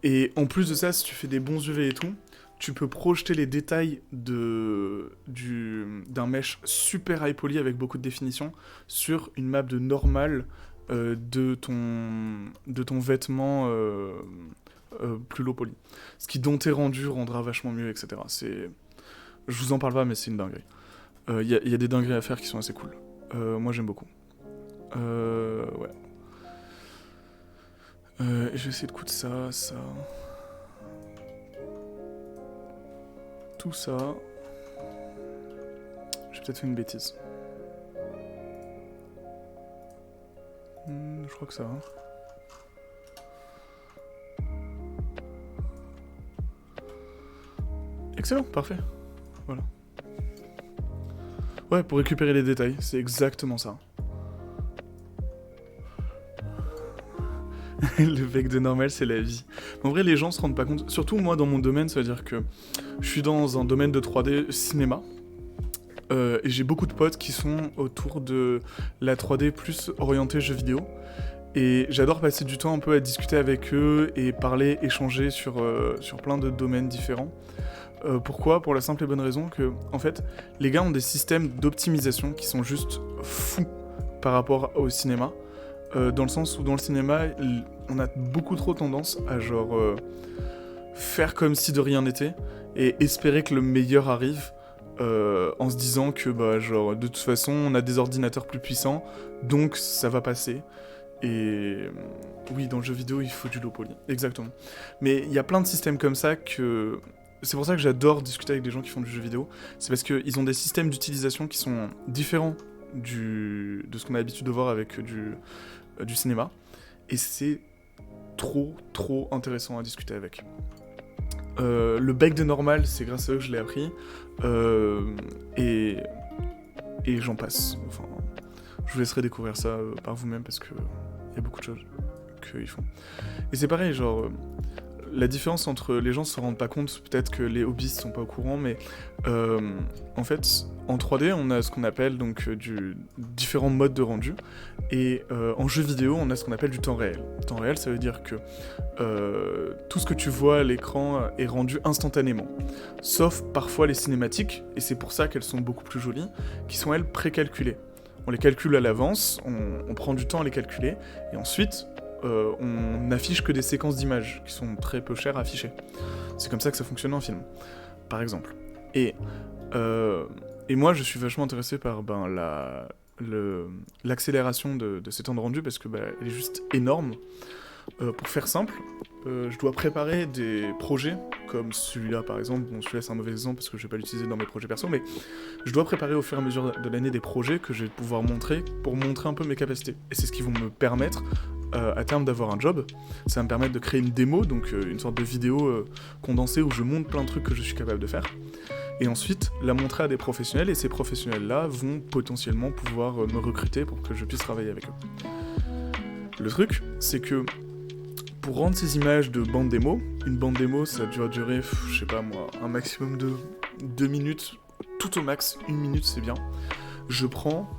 Et en plus de ça, si tu fais des bons UV et tout, tu peux projeter les détails d'un mesh super high poly avec beaucoup de définition sur une map de normal de ton vêtement plus low poly. Ce qui, dont tes rendus rendra vachement mieux, etc. Je vous en parle pas, mais c'est une dinguerie. Il y a des dingueries à faire qui sont assez cool. Moi, j'aime beaucoup. Ouais. Et je vais essayer de coudre ça. Tout ça. J'ai peut-être fait une bêtise. Je crois que ça va. Excellent, parfait. Voilà. Ouais, pour récupérer les détails, c'est exactement ça. Le bec de normal, c'est la vie. En vrai, les gens se rendent pas compte. Surtout moi, dans mon domaine, ça veut dire que je suis dans un domaine de 3D cinéma. Et j'ai beaucoup de potes qui sont autour de la 3D plus orientée jeux vidéo. Et j'adore passer du temps un peu à discuter avec eux et parler, échanger sur plein de domaines différents. Pourquoi? Pour la simple et bonne raison que, en fait, les gars ont des systèmes d'optimisation qui sont juste fous par rapport au cinéma. Dans le sens où dans le cinéma, on a beaucoup trop tendance à faire comme si de rien n'était et espérer que le meilleur arrive en se disant que de toute façon on a des ordinateurs plus puissants donc ça va passer. Et oui, dans le jeu vidéo il faut du low poly, exactement. Mais il y a plein de systèmes comme ça que c'est pour ça que j'adore discuter avec des gens qui font du jeu vidéo. C'est parce qu'ils ont des systèmes d'utilisation qui sont différents de ce qu'on a l'habitude de voir avec du cinéma. Et c'est trop intéressant à discuter avec. Le bec de normal, c'est grâce à eux que je l'ai appris. Et j'en passe. Enfin, je vous laisserai découvrir ça par vous-même parce que y a beaucoup de choses qu'ils font. Et c'est pareil, genre, la différence entre les gens se rendent pas compte, peut-être que les hobbyistes sont pas au courant, mais en fait, en 3D, on a ce qu'on appelle donc différents modes de rendu, et en jeu vidéo, on a ce qu'on appelle du temps réel. Temps réel, ça veut dire que tout ce que tu vois à l'écran est rendu instantanément, sauf parfois les cinématiques, et c'est pour ça qu'elles sont beaucoup plus jolies, qui sont elles précalculées. On les calcule à l'avance, on prend du temps à les calculer, et ensuite on n'affiche que des séquences d'images qui sont très peu chères à afficher. C'est comme ça que ça fonctionne en film, par exemple. Et moi, je suis vachement intéressé par l'accélération de ces temps de rendu parce que elle est juste énorme. Pour faire simple, je dois préparer des projets comme celui-là par exemple. Bon, celui-là c'est un mauvais exemple parce que je vais pas l'utiliser dans mes projets perso, mais je dois préparer au fur et à mesure de l'année des projets que je vais pouvoir montrer pour montrer un peu mes capacités. Et c'est ce qui va me permettre à terme d'avoir un job. Ça va me permettre de créer une démo, donc une sorte de vidéo condensée où je montre plein de trucs que je suis capable de faire. Et ensuite, la montrer à des professionnels, et ces professionnels-là vont potentiellement pouvoir me recruter pour que je puisse travailler avec eux. Le truc, c'est que pour rendre ces images de bande démo, une bande démo, ça doit durer, je sais pas moi, un maximum de 2 minutes, tout au max, 1 minute c'est bien. Je prends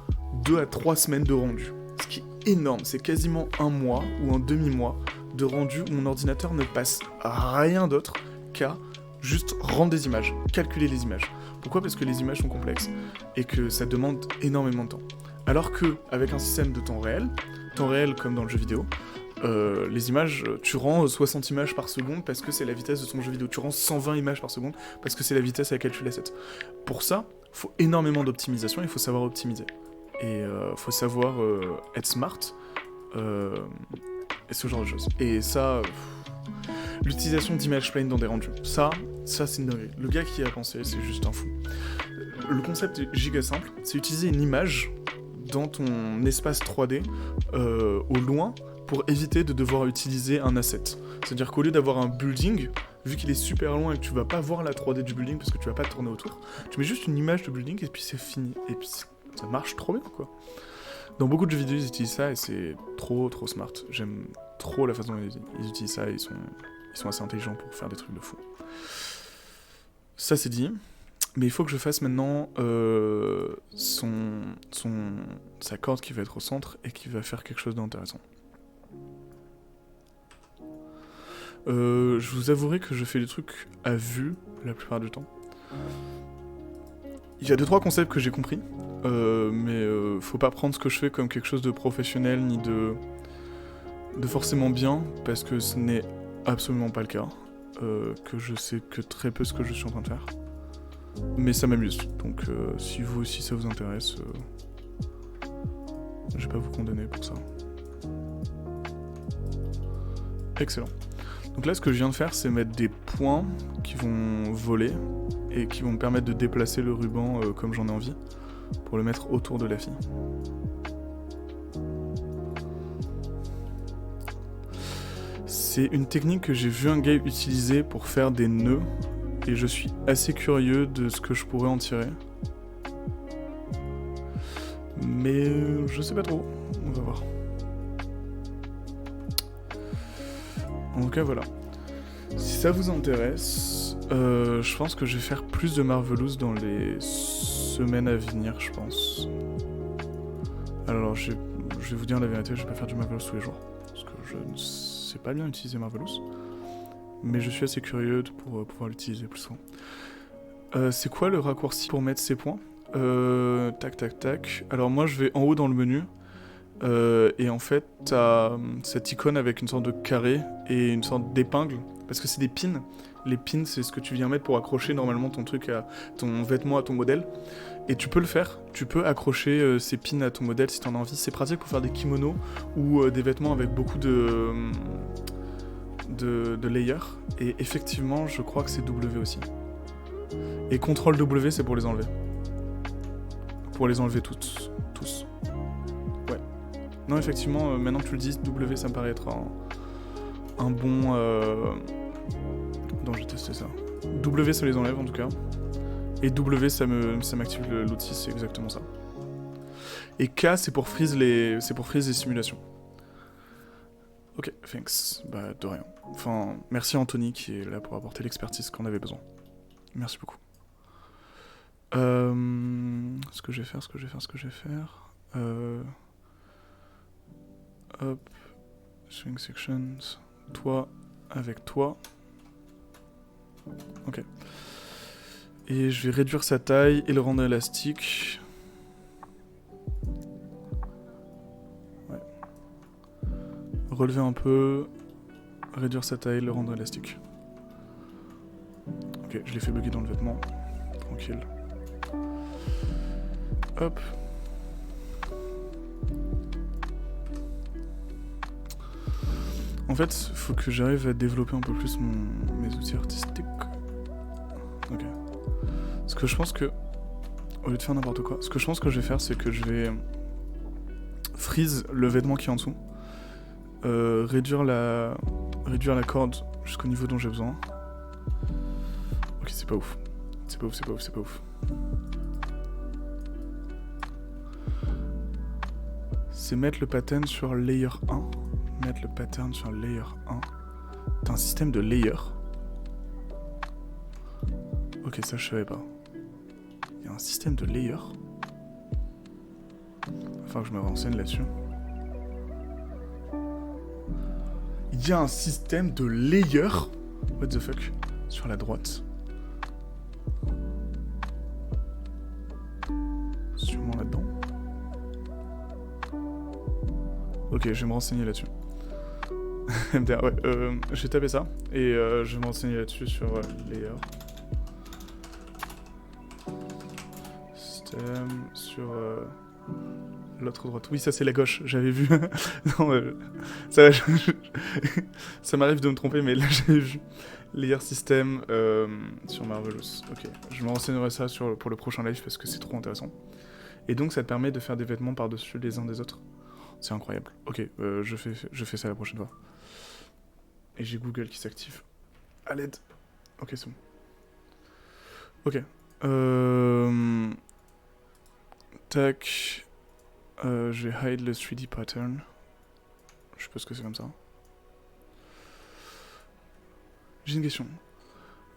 2 à 3 semaines de rendu. Ce qui est énorme, c'est quasiment un mois ou un demi-mois de rendu où mon ordinateur ne passe à rien d'autre qu'à juste rendre des images, calculer les images. Pourquoi ? Parce que les images sont complexes et que ça demande énormément de temps. Alors que avec un système de temps réel comme dans le jeu vidéo, les images, tu rends 60 images par seconde parce que c'est la vitesse de ton jeu vidéo. Tu rends 120 images par seconde parce que c'est la vitesse à laquelle tu les set. Pour ça, il faut énormément d'optimisation, il faut savoir optimiser. Et il faut savoir être smart et ce genre de choses. Et ça, l'utilisation d'images planes dans des rendus, ça c'est une dinguerie. Le gars qui y a pensé, c'est juste un fou. Le concept est giga simple, c'est utiliser une image dans ton espace 3D au loin pour éviter de devoir utiliser un asset. C'est-à-dire qu'au lieu d'avoir un building, vu qu'il est super loin et que tu vas pas voir la 3D du building parce que tu vas pas tourner autour, tu mets juste une image de building et puis c'est fini. Et puis ça marche trop bien, quoi. Dans beaucoup de jeux vidéo, ils utilisent ça et c'est trop smart. J'aime trop la façon dont ils utilisent ça et ils sont assez intelligents pour faire des trucs de fou. Ça c'est dit. Mais il faut que je fasse maintenant sa corde qui va être au centre et qui va faire quelque chose d'intéressant. Je vous avouerai que je fais des trucs à vue la plupart du temps. Il y a 2-3 concepts que j'ai compris, mais faut pas prendre ce que je fais comme quelque chose de professionnel ni de forcément bien, parce que ce n'est absolument pas le cas, que je sais que très peu ce que je suis en train de faire. Mais ça m'amuse, donc si vous aussi ça vous intéresse, je vais pas vous condamner pour ça. Excellent. Donc là, ce que je viens de faire, c'est mettre des points qui vont voler et qui vont me permettre de déplacer le ruban comme j'en ai envie pour le mettre autour de la fille. C'est une technique que j'ai vu un gars utiliser pour faire des nœuds et je suis assez curieux de ce que je pourrais en tirer. Mais je sais pas trop, on va voir. En tout cas, voilà. Si ça vous intéresse, je pense que je vais faire plus de Marvelous dans les semaines à venir, je pense. Alors, je vais vous dire la vérité, je vais pas faire du Marvelous tous les jours, parce que je ne sais pas bien utiliser Marvelous. Mais je suis assez curieux pour pouvoir l'utiliser plus souvent. C'est quoi le raccourci pour mettre ces points ? Tac. Alors moi, je vais en haut dans le menu. Et en fait, t'as cette icône avec une sorte de carré et une sorte d'épingle, parce que c'est des pins. Les pins, c'est ce que tu viens mettre pour accrocher normalement ton truc à ton vêtement à ton modèle. Et tu peux le faire, tu peux accrocher ces pins à ton modèle si t'en as envie. C'est pratique pour faire des kimonos ou des vêtements avec beaucoup de de layer, et effectivement, je crois que c'est W aussi. Et CTRL W, c'est pour les enlever. Pour les enlever tous. Ouais. Non, effectivement, maintenant que tu le dis, W, ça me paraît être un bon... Non, j'ai testé ça. W, ça les enlève, en tout cas. Et W, ça m'active l'outil, c'est exactement ça. Et K, c'est pour freeze les simulations. Ok, thanks. Bah, de rien. Enfin, merci à Anthony qui est là pour apporter l'expertise qu'on avait besoin. Merci beaucoup. Ce que je vais faire... Hop. Swing sections. Toi avec toi. Ok. Et je vais réduire sa taille et le rendre élastique. Ouais. Relever un peu. Réduire sa taille, le rendre élastique. Ok, je l'ai fait bugger dans le vêtement. Tranquille. Hop. En fait, il faut que j'arrive à développer un peu plus mes outils artistiques. Ok. Ce que je pense que... Au lieu de faire n'importe quoi, ce que je pense que je vais faire, c'est que je vais freeze le vêtement qui est en dessous. Réduire la corde jusqu'au niveau dont j'ai besoin. Ok, c'est pas ouf. C'est pas ouf. C'est mettre le pattern sur layer 1. T'as un système de layer. Ok, ça je savais pas. Il y a un système de layer. Enfin que je me renseigne là-dessus. Il y a un système de layer. What the fuck? Sur la droite. Sûrement là-dedans. Ok, je vais me renseigner là-dessus. MDR, ouais, j'ai tapé ça et je vais me renseigner là-dessus sur layer. Système sur l'autre droite. Oui, ça c'est la gauche, j'avais vu. Non, ça m'arrive de me tromper, mais là j'avais vu layer system sur Marvelous. Ok, je me renseignerai ça pour le prochain live parce que c'est trop intéressant. Et donc ça te permet de faire des vêtements par-dessus les uns des autres. C'est incroyable. Ok, je fais ça la prochaine fois. Et j'ai Google qui s'active. À l'aide. Ok, c'est bon. Ok. Tac. Je vais hide le 3D pattern. Je suppose que c'est comme ça. J'ai une question.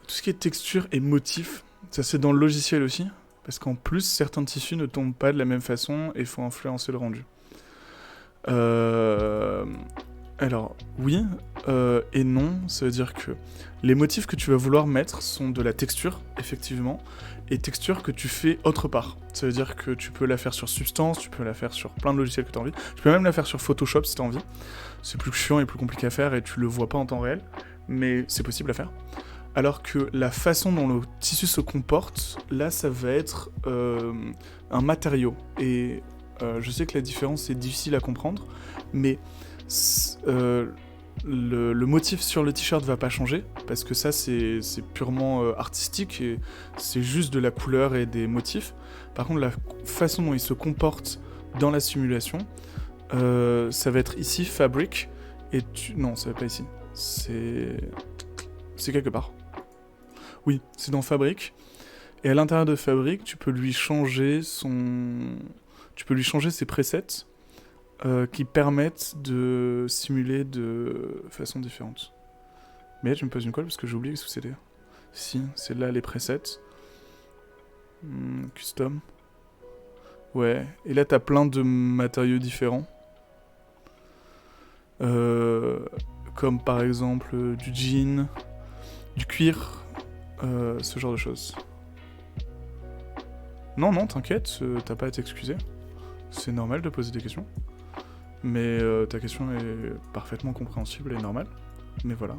Tout ce qui est texture et motif, ça c'est dans le logiciel aussi? Parce qu'en plus, certains tissus ne tombent pas de la même façon et faut influencer le rendu. Alors, oui et non. Ça veut dire que les motifs que tu vas vouloir mettre sont de la texture, effectivement, et texture que tu fais autre part. Ça veut dire que tu peux la faire sur Substance, tu peux la faire sur plein de logiciels que tu as envie. Tu peux même la faire sur Photoshop si tu as envie. C'est plus chiant et plus compliqué à faire et tu le vois pas en temps réel, mais c'est possible à faire. Alors que la façon dont le tissu se comporte, là, ça va être un matériau. Et je sais que la différence est difficile à comprendre, mais le motif sur le t-shirt va pas changer, parce que ça, c'est purement artistique, et c'est juste de la couleur et des motifs. Par contre, la façon dont il se comporte dans la simulation, ça va être ici, Fabric, et non, ça va pas ici. C'est quelque part. Oui, c'est dans Fabric. Et à l'intérieur de Fabric, tu peux lui changer ses presets qui permettent de simuler de façon différente. Mais là, tu me poses une colle parce que j'ai oublié ce que c'était. Si, c'est là les presets. Custom. Ouais, et là, t'as plein de matériaux différents. Comme par exemple du jean, du cuir, ce genre de choses. Non, t'inquiète, t'as pas à t'excuser. C'est normal de poser des questions. Mais ta question est parfaitement compréhensible et normale. Mais voilà.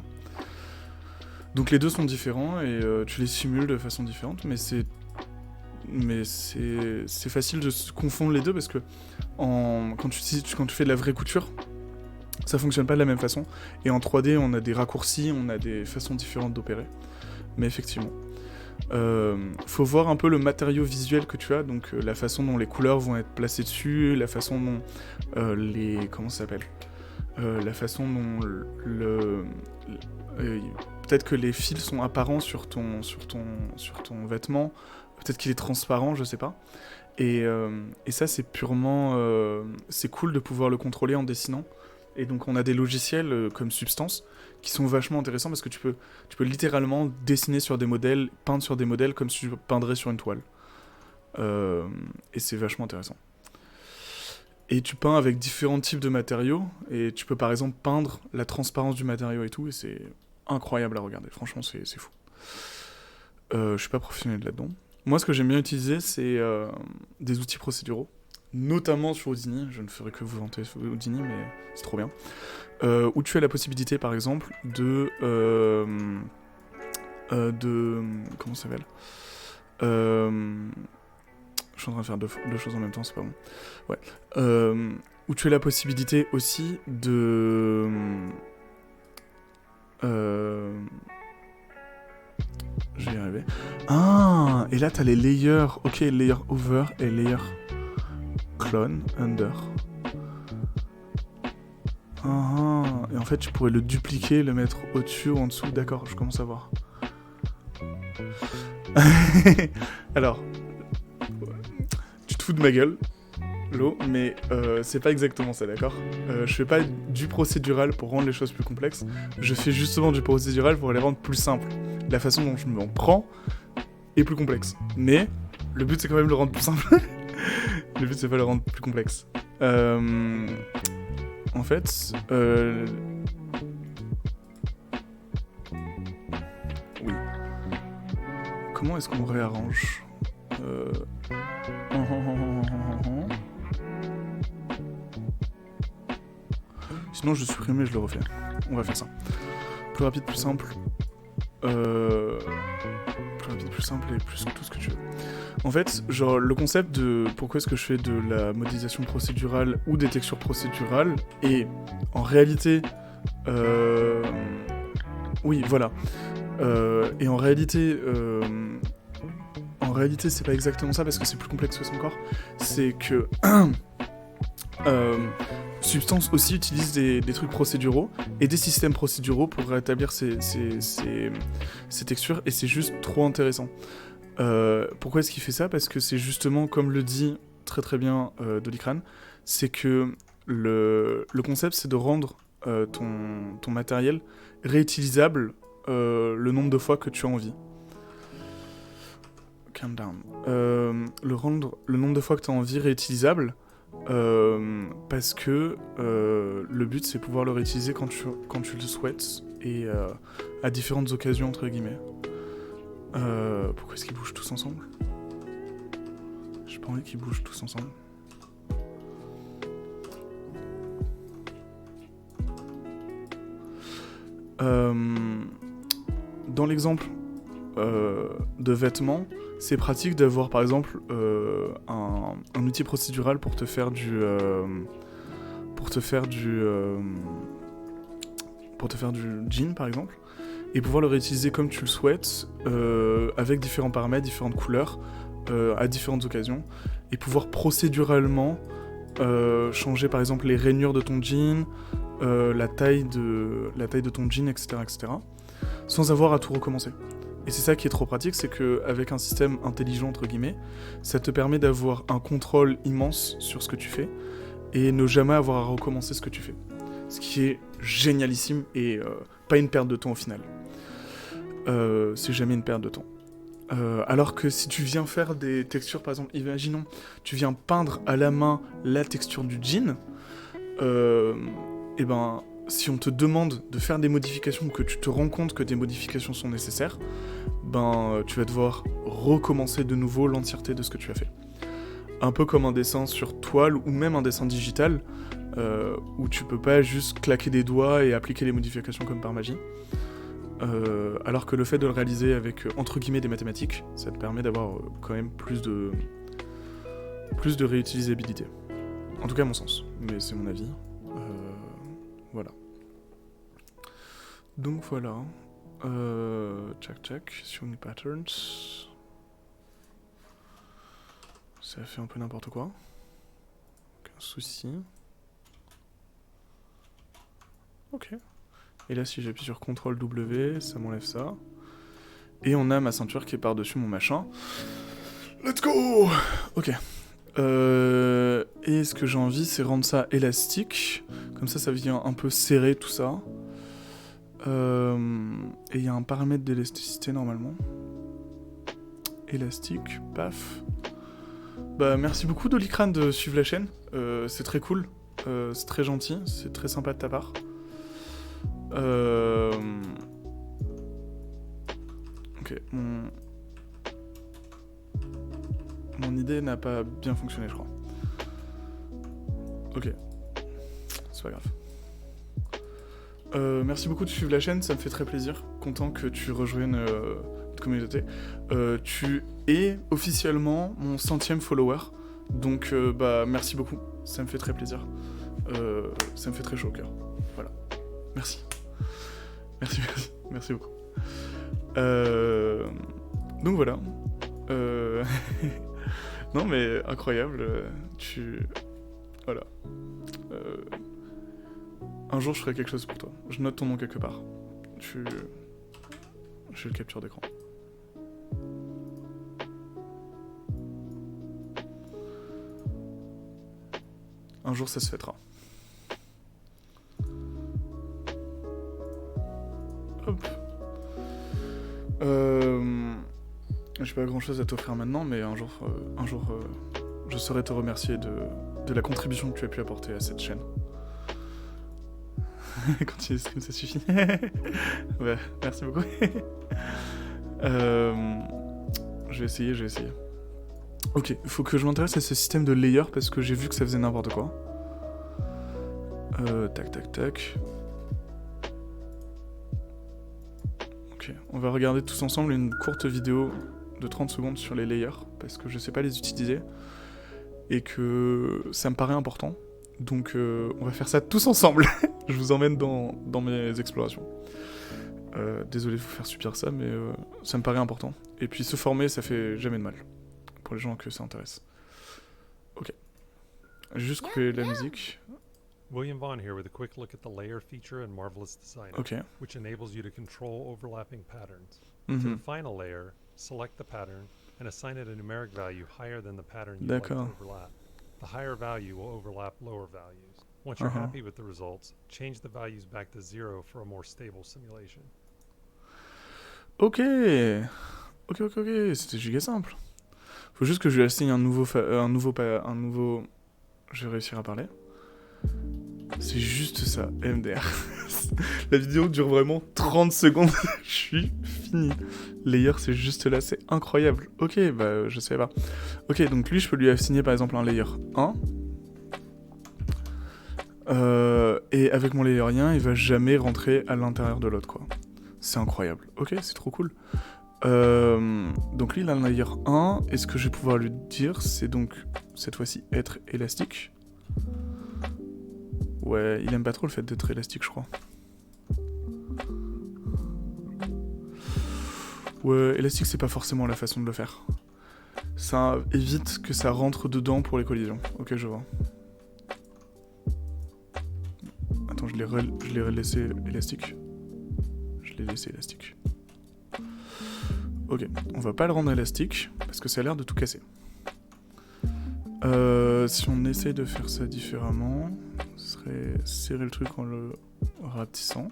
Donc les deux sont différents et tu les simules de façon différente, mais c'est facile de se confondre les deux parce que quand tu fais de la vraie couture, Ça fonctionne pas de la même façon. Et en 3D, on a des raccourcis, on a des façons différentes d'opérer. Mais effectivement. Faut voir un peu le matériau visuel que tu as, donc la façon dont les couleurs vont être placées dessus, la façon dont comment ça s'appelle la façon dont peut-être que les fils sont apparents sur ton vêtement, peut-être qu'il est transparent, je sais pas. Et ça, c'est purement... c'est cool de pouvoir le contrôler en dessinant. Et donc on a des logiciels comme Substance qui sont vachement intéressants parce que tu peux littéralement dessiner sur des modèles, peindre sur des modèles comme si tu peindrais sur une toile. Et c'est vachement intéressant. Et tu peins avec différents types de matériaux, et tu peux par exemple peindre la transparence du matériau et tout, et c'est incroyable à regarder, franchement c'est fou. Je suis pas professionnel là-dedans. Moi ce que j'aime bien utiliser c'est des outils procéduraux, notamment sur Houdini, je ne ferai que vous vanter sur Houdini, mais c'est trop bien. Où tu as la possibilité par exemple de comment ça s'appelle je suis en train de faire deux choses en même temps, c'est pas bon. Ouais. Où tu as la possibilité aussi de... Je vais y arriver. Ah, et là t'as les layers. Ok, layer over et layer clone, under. Ah, et en fait tu pourrais le dupliquer, le mettre au-dessus ou en dessous. D'accord, je commence à voir. Alors... Tu te fous de ma gueule, Lo, mais c'est pas exactement ça, d'accord ? Je fais pas du procédural pour rendre les choses plus complexes, je fais justement du procédural pour les rendre plus simples. La façon dont je m'en prends est plus complexe. Mais le but c'est quand même de le rendre plus simple. Le but c'est pas de le rendre plus complexe. En fait... Oui. Comment est-ce qu'on réarrange Sinon je supprime et je le refais. On va faire ça. Plus rapide, plus simple. Plus rapide, plus simple et plus tout ce que tu veux. En fait, genre le concept de pourquoi est-ce que je fais de la modélisation procédurale ou des textures procédurales et en réalité oui voilà. Et en réalité c'est pas exactement ça parce que c'est plus complexe que ça encore. C'est que Substance aussi utilise des trucs procéduraux et des systèmes procéduraux pour rétablir ces textures et c'est juste trop intéressant. Pourquoi est-ce qu'il fait ça ? Parce que c'est justement, comme le dit très très bien Doliprane, c'est que le concept c'est de rendre ton matériel réutilisable le nombre de fois que tu as envie. Calm down. Le rendre le nombre de fois que tu as envie réutilisable parce que le but c'est pouvoir le réutiliser quand tu le souhaites et à différentes occasions entre guillemets. Pourquoi est-ce qu'ils bougent tous ensemble ? J'ai pas envie qu'ils bougent tous ensemble. Dans l'exemple de vêtements, c'est pratique d'avoir par exemple un outil procédural pour te faire du jean par exemple et pouvoir le réutiliser comme tu le souhaites avec différents paramètres, différentes couleurs à différentes occasions et pouvoir procéduralement changer par exemple les rainures de ton jean, la taille de ton jean, etc., sans avoir à tout recommencer. Et c'est ça qui est trop pratique, c'est qu'avec un système intelligent, entre guillemets, ça te permet d'avoir un contrôle immense sur ce que tu fais et ne jamais avoir à recommencer ce que tu fais. Ce qui est génialissime et pas une perte de temps au final. C'est jamais une perte de temps. Alors que si tu viens faire des textures, par exemple, imaginons, tu viens peindre à la main la texture du jean, et ben... Si on te demande de faire des modifications, que tu te rends compte que des modifications sont nécessaires, ben tu vas devoir recommencer de nouveau l'entièreté de ce que tu as fait. Un peu comme un dessin sur toile ou même un dessin digital, où tu peux pas juste claquer des doigts et appliquer les modifications comme par magie. Alors que le fait de le réaliser avec entre guillemets des mathématiques, ça te permet d'avoir quand même plus de réutilisabilité. En tout cas à mon sens, mais c'est mon avis. Voilà. Donc voilà. Check. Sur New Patterns. Ça fait un peu n'importe quoi. Aucun souci. Ok. Et là, si j'appuie sur CTRL W, ça m'enlève ça. Et on a ma ceinture qui est par-dessus mon machin. Let's go! Ok. Et ce que j'ai envie, c'est rendre ça élastique. Comme ça vient un peu serrer tout ça. Et il y a un paramètre d'élasticité normalement. Élastique, paf. Bah merci beaucoup Doliprane de suivre la chaîne. C'est très cool. C'est très gentil. C'est très sympa de ta part. Ok, mon idée n'a pas bien fonctionné, je crois. Ok, c'est pas grave. Merci beaucoup de suivre la chaîne, ça me fait très plaisir. Content que tu rejoignes notre communauté. Tu es officiellement mon 100e follower. Donc bah merci beaucoup, ça me fait très plaisir. Ça me fait très chaud au cœur. Voilà. Merci beaucoup. Donc voilà. Non mais incroyable. Voilà. Un jour je ferai quelque chose pour toi. Je note ton nom quelque part. Je fais le capture d'écran. Un jour ça se fêtera. Hop. J'ai pas grand chose à t'offrir maintenant, mais un jour, je saurai te remercier de la contribution que tu as pu apporter à cette chaîne. Continuer le stream, ça suffit. Ouais, merci beaucoup. Je vais essayer. Ok, il faut que je m'intéresse à ce système de layer parce que j'ai vu que ça faisait n'importe quoi. Tac. Ok, on va regarder tous ensemble une courte vidéo de 30 secondes sur les layers parce que je sais pas les utiliser et que ça me paraît important. Donc on va faire ça tous ensemble. Je vous emmène dans mes explorations. Désolé de vous faire subir ça, mais ça me paraît important. Et puis se former, ça fait jamais de mal. Pour les gens que ça intéresse. Ok. J'ai juste coupé la musique. William Vaughn here with a quick look at the layer feature in Marvelous Designer, Ok. which enables you to control overlapping patterns. Mhm. For the final layer, select the pattern and assign it a numeric value higher than the pattern you'd like to D'accord. overlap. The higher value will overlap lower values. Once you're happy with the results, change the values back to 0 for a more stable simulation. Ok, c'était giga simple. Faut juste que je lui assigne un nouveau... Je vais réussir à parler. C'est juste ça, MDR. La vidéo dure vraiment 30 secondes. Je suis fini. Layer, c'est juste là, c'est incroyable. Ok, bah je savais pas. Ok, donc lui, je peux lui assigner par exemple un layer 1. Et avec mon layer 1, il va jamais rentrer à l'intérieur de l'autre, quoi. C'est incroyable. Ok, c'est trop cool. Donc lui, il a un layer 1. Et ce que je vais pouvoir lui dire, c'est donc, cette fois-ci, être élastique. Ouais, il aime pas trop le fait d'être élastique, je crois. Ouais, élastique, c'est pas forcément la façon de le faire. Ça évite que ça rentre dedans pour les collisions. Ok, je vois. Attends, je l'ai laissé élastique. Je l'ai laissé élastique. Ok, on va pas le rendre élastique, parce que ça a l'air de tout casser. Si on essaye de faire ça différemment, ce serait serrer le truc en le rapetissant.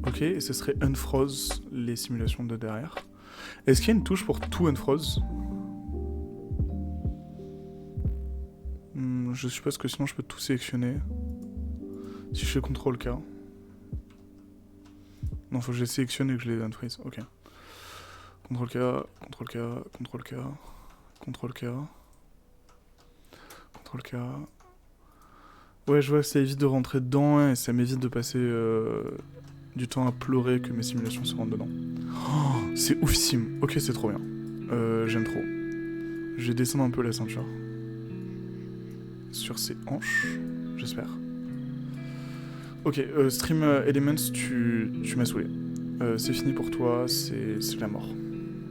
Ok, et ce serait unfroze les simulations de derrière. Est-ce qu'il y a une touche pour tout unfroze? Je suppose que sinon je peux tout sélectionner. Si je fais CTRL-K. Non, faut que je les sélectionne et que je les unfreeze. Ok. CTRL-K, CTRL-K, CTRL-K, CTRL-K. CTRL-K. Ouais, je vois que ça évite de rentrer dedans et ça m'évite de passer du temps à pleurer que mes simulations se rentrent dedans. Oh, c'est oufissime. Ok, c'est trop bien. J'aime trop. Je vais descendre un peu la ceinture. Sur ses hanches, j'espère. Ok, Stream Elements, tu m'as saoulé. C'est fini pour toi, c'est la mort.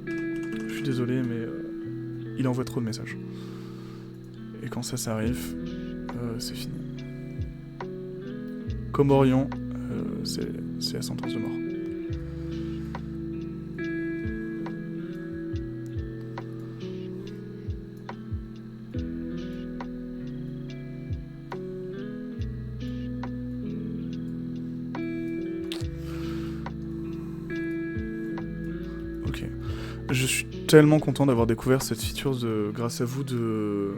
Je suis désolé, mais il envoie trop de messages. Et quand ça arrive, c'est fini. Comme Orion, c'est la sentence de mort. Ok. Je suis tellement content d'avoir découvert cette feature grâce à vous de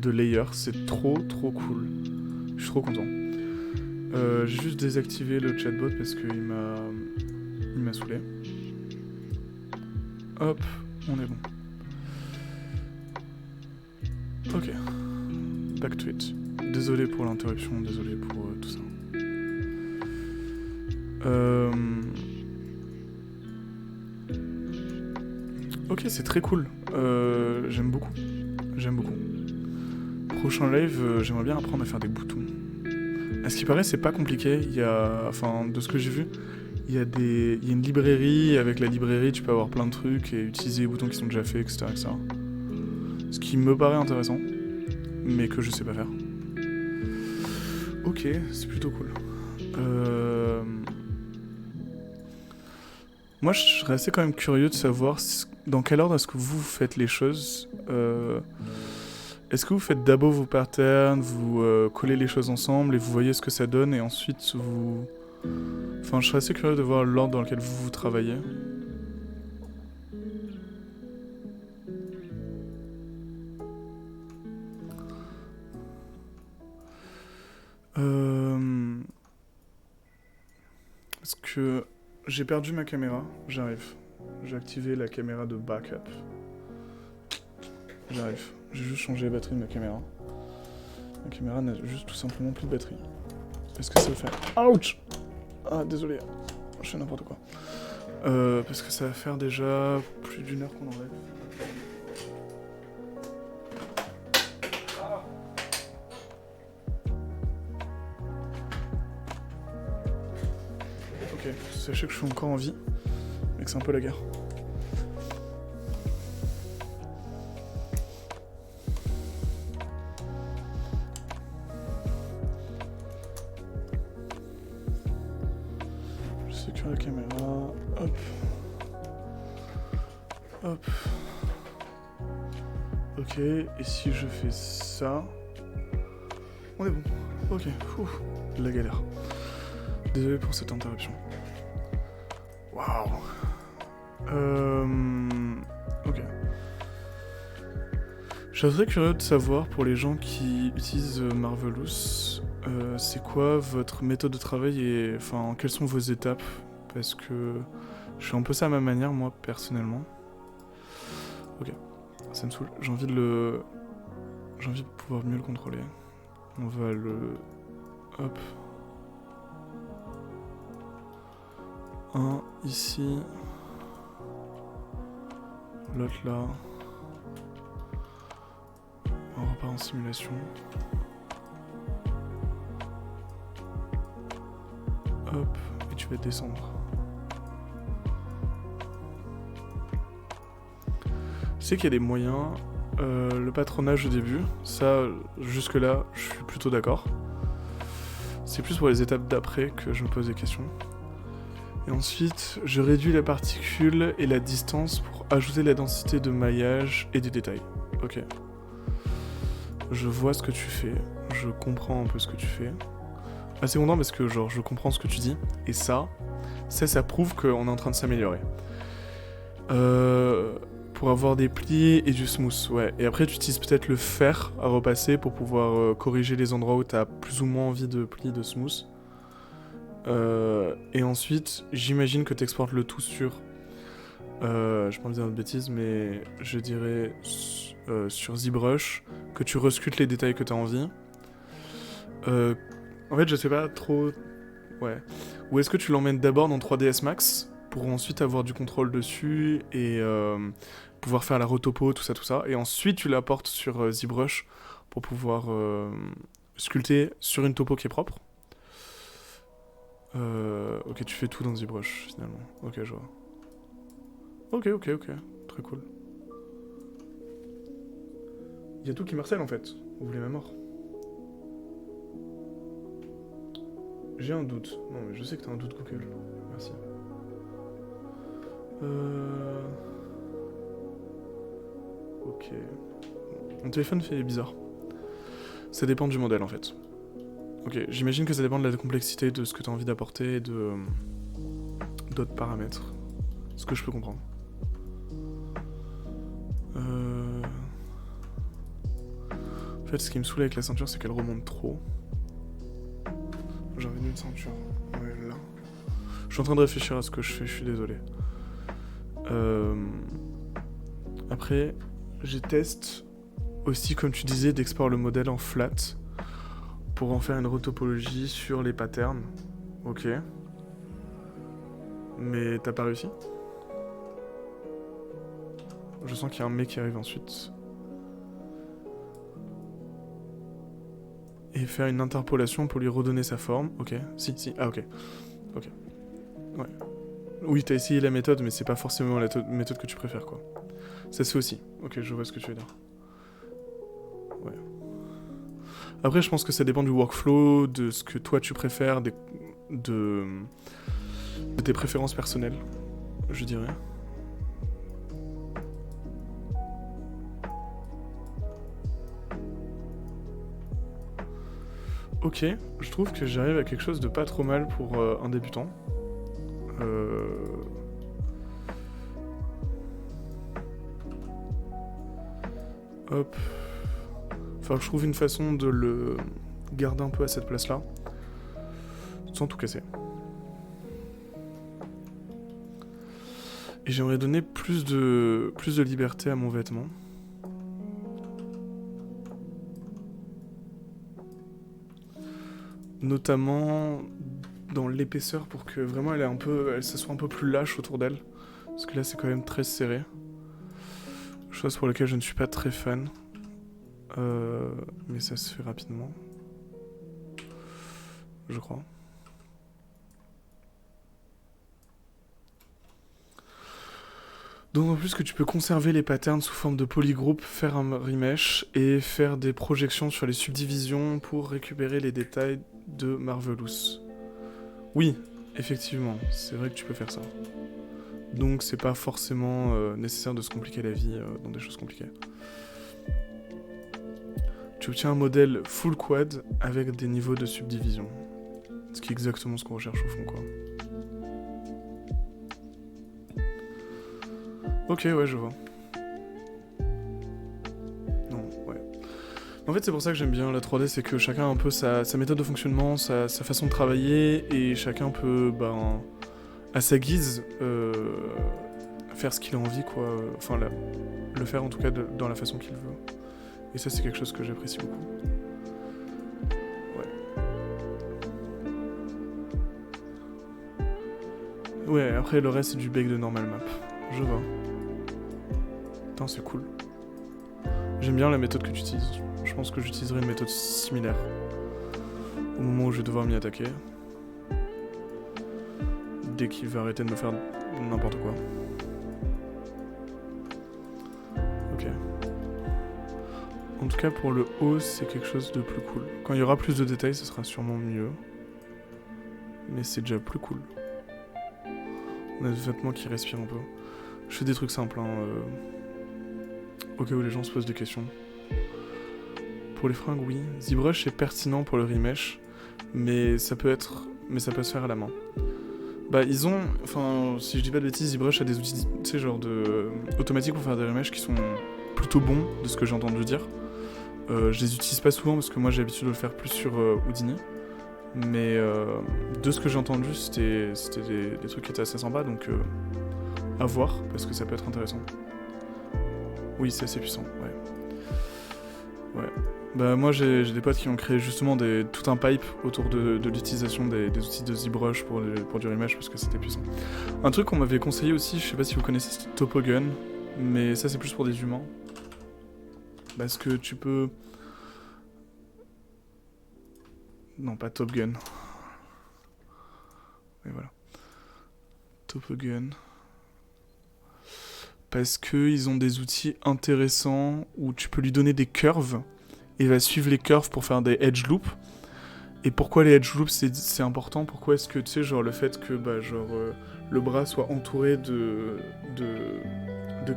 layer. C'est trop cool. Je suis trop content. J'ai juste désactivé le chatbot parce qu'il m'a saoulé. Hop, on est bon. Ok. Back to it. Désolé pour l'interruption, désolé pour tout ça. Ok, c'est très cool. J'aime beaucoup. Prochain live, j'aimerais bien apprendre à faire des boutons. À ce qui paraît, c'est pas compliqué. Enfin, de ce que j'ai vu, il y a une librairie. Avec la librairie, tu peux avoir plein de trucs et utiliser les boutons qui sont déjà faits, etc., etc. Ce qui me paraît intéressant, mais que je sais pas faire. Ok, c'est plutôt cool. Moi, je serais assez quand même curieux de savoir dans quel ordre est-ce que vous faites les choses. Est-ce que vous faites d'abord vos patterns, vous collez les choses ensemble et vous voyez ce que ça donne et ensuite vous... Enfin, je serais assez curieux de voir l'ordre dans lequel vous travaillez. Parce que j'ai perdu ma caméra, j'arrive. J'ai activé la caméra de backup. J'arrive. J'ai juste changé la batterie de ma caméra. Ma caméra n'a juste tout simplement plus de batterie. Est-ce que ça le fait? Ouch! Ah, désolé. Je fais n'importe quoi. Parce que ça va faire déjà plus d'1 heure qu'on enlève. Ok, sachez que je suis encore en vie, mais que c'est un peu la guerre. Je sécure la caméra, hop. Hop. Ok, et si je fais ça... On est bon. Ok, la galère. Désolé pour cette interruption. Waouh. Ok. Je serais curieux de savoir pour les gens qui utilisent Marvelous, c'est quoi votre méthode de travail et enfin quelles sont vos étapes, parce que je fais un peu ça à ma manière moi personnellement. Ok, ça me saoule. J'ai envie de pouvoir mieux le contrôler. On va le... Hop. Un ici. L'autre là. On repart en simulation. Hop. Et tu vas descendre. Je sais qu'il y a des moyens. Le patronage au début, ça, jusque là, je suis plutôt d'accord. C'est plus pour les étapes d'après que je me pose des questions. Et ensuite, je réduis la particule et la distance pour ajouter la densité de maillage et des détails. Ok. Je vois ce que tu fais, je comprends un peu ce que tu fais. Assez content parce que genre je comprends ce que tu dis. Et ça prouve qu'on est en train de s'améliorer. Pour avoir des plis et du smooth, ouais. Et après tu utilises peut-être le fer à repasser pour pouvoir corriger les endroits où tu as plus ou moins envie de plis, de smooth. Et ensuite, j'imagine que tu exportes le tout sur... je peux pas dire de bêtises, mais je dirais sur ZBrush, que tu resculptes les détails que tu as envie. En fait, je sais pas trop... Ouais. Ou est-ce que tu l'emmènes d'abord dans 3ds Max pour ensuite avoir du contrôle dessus et pouvoir faire la retopo, tout ça, et ensuite tu l'apportes sur ZBrush pour pouvoir sculpter sur une topo qui est propre. Ok, tu fais tout dans ZBrush finalement. Ok, je vois. Ok, très cool. Il y a tout qui marcelle en fait. Vous voulez ma mort? J'ai un doute. Non mais je sais que t'as un doute Google. Merci. Ok. Mon téléphone fait bizarre. Ça dépend du modèle en fait. Ok, j'imagine que ça dépend de la complexité de ce que tu as envie d'apporter et de d'autres paramètres. Ce que je peux comprendre. En fait, ce qui me saoule avec la ceinture, c'est qu'elle remonte trop. J'ai envie d'une ceinture. Ouais, là. Je suis en train de réfléchir à ce que je fais, je suis désolé. Après, j'ai test aussi, comme tu disais, d'export le modèle en flat pour en faire une retopologie sur les patterns. Ok. Mais t'as pas réussi? Je sens qu'il y a un mec qui arrive ensuite. Et faire une interpolation pour lui redonner sa forme. Ok. Si. Ah, ok. Ok. Ouais. Oui, t'as essayé la méthode, mais c'est pas forcément la méthode que tu préfères, quoi. Ça se fait aussi. Ok, je vois ce que tu veux dire. Ouais. Après, je pense que ça dépend du workflow, de ce que toi tu préfères, de tes préférences personnelles, je dirais. Ok, je trouve que j'arrive à quelque chose de pas trop mal pour un débutant. Hop. Enfin, je trouve une façon de le garder un peu à cette place-là, sans tout casser. Et j'aimerais donner plus de liberté à mon vêtement. Notamment dans l'épaisseur pour que vraiment ça soit un peu plus lâche autour d'elle. Parce que là c'est quand même très serré. Chose pour laquelle je ne suis pas très fan. Mais ça se fait rapidement. Je crois. Donc en plus que tu peux conserver les patterns sous forme de polygroupe, faire un remesh et faire des projections sur les subdivisions pour récupérer les détails de Marvelous. Oui, effectivement, c'est vrai que tu peux faire ça. Donc c'est pas forcément nécessaire de se compliquer la vie dans des choses compliquées. Tu obtiens un modèle full quad avec des niveaux de subdivision. Ce qui est exactement ce qu'on recherche au fond, quoi. Ok, ouais, je vois. Non, ouais. En fait, c'est pour ça que j'aime bien la 3D, c'est que chacun a un peu sa méthode de fonctionnement, sa façon de travailler, et chacun peut, à sa guise, faire ce qu'il a envie, quoi. Enfin, le faire en tout cas dans la façon qu'il veut. Et ça, c'est quelque chose que j'apprécie beaucoup. Ouais, après, le reste, c'est du bake de normal map. Je vois. Putain, c'est cool. J'aime bien la méthode que tu utilises. Je pense que j'utiliserai une méthode similaire au moment où je vais devoir m'y attaquer. Dès qu'il va arrêter de me faire n'importe quoi. Ok. En tout cas, pour le haut, c'est quelque chose de plus cool. Quand il y aura plus de détails, ce sera sûrement mieux. Mais c'est déjà plus cool. On a des vêtements qui respirent un peu. Je fais des trucs simples, hein. Au cas où les gens se posent des questions. Pour les fringues, oui. ZBrush est pertinent pour le remesh, mais ça peut se faire à la main. Ils ont, enfin, si je dis pas de bêtises, ZBrush a des outils, tu sais, genre automatiques pour faire des remeshs qui sont plutôt bons, de ce que j'ai entendu dire. Je les utilise pas souvent parce que moi j'ai l'habitude de le faire plus sur Houdini. Mais de ce que j'ai entendu, c'était des trucs qui étaient assez sympas, donc à voir, parce que ça peut être intéressant. Oui, c'est assez puissant, ouais. Moi j'ai des potes qui ont créé justement tout un pipe autour de l'utilisation des outils de ZBrush pour du remesh, parce que c'était puissant. Un truc qu'on m'avait conseillé aussi, je sais pas si vous connaissez Topogun, mais ça c'est plus pour des humains. Parce que tu peux... Non, pas Top Gun. Et voilà. Top Gun. Parce qu'ils ont des outils intéressants où tu peux lui donner des curves et il va suivre les curves pour faire des edge loops. Et pourquoi les edge loops c'est important? Pourquoi est-ce que tu sais genre le fait que le bras soit entouré de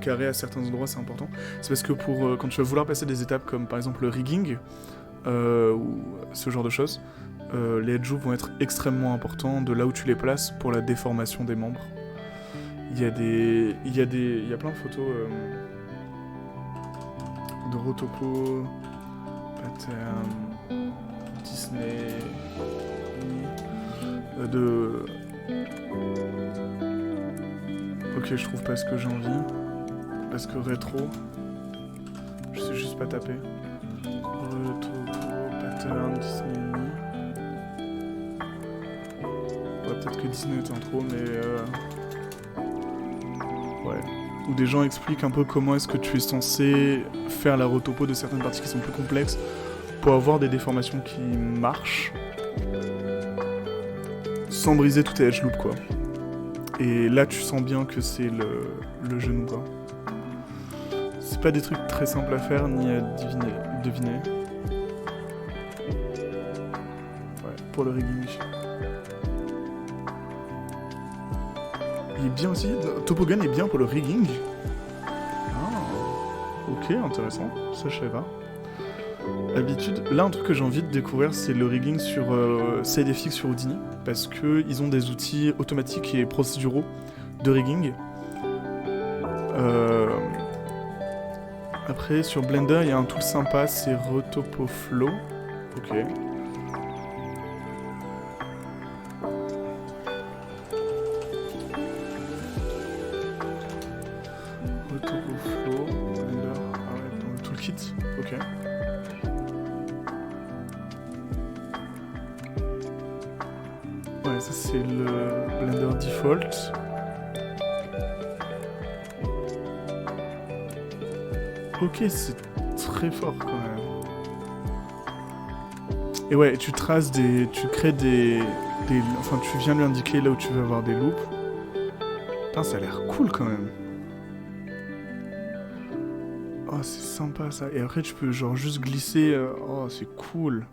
carrés à certains endroits c'est important? C'est parce que pour quand tu vas vouloir passer des étapes comme par exemple le rigging ou ce genre de choses, les edge loops vont être extrêmement importants de là où tu les places pour la déformation des membres. Il y a plein de photos de Rotopo, pattern, Disney, Ok, je trouve pas ce que j'ai envie, parce que rétro, je sais juste pas taper. Rotopo, pattern, Disney. Ouais, peut-être que Disney est en trop, mais ouais. Où des gens expliquent un peu comment est-ce que tu es censé faire la rotopo de certaines parties qui sont plus complexes pour avoir des déformations qui marchent sans briser tout tes edge loops quoi. Et là tu sens bien que c'est le genou quoi. C'est pas des trucs très simples à faire ni à deviner. Ouais, pour le rigging. Il est bien aussi, Topogun est bien pour le rigging. Ah, ok, intéressant, ça je savais pas. Habitude, là un truc que j'ai envie de découvrir c'est le rigging sur SideFX sur Houdini, parce qu'ils ont des outils automatiques et procéduraux de rigging. Après sur Blender il y a un tool sympa, c'est Rotopo Flow. Ok. Ok. Ouais, ça c'est le Blender Default. Ok, c'est très fort quand même. Et ouais, tu traces tu crées enfin, tu viens lui indiquer là où tu veux avoir des loops. Putain, ça a l'air cool quand même. Oh, c'est sympa ça. Et après, tu peux genre juste glisser. Oh, c'est cool.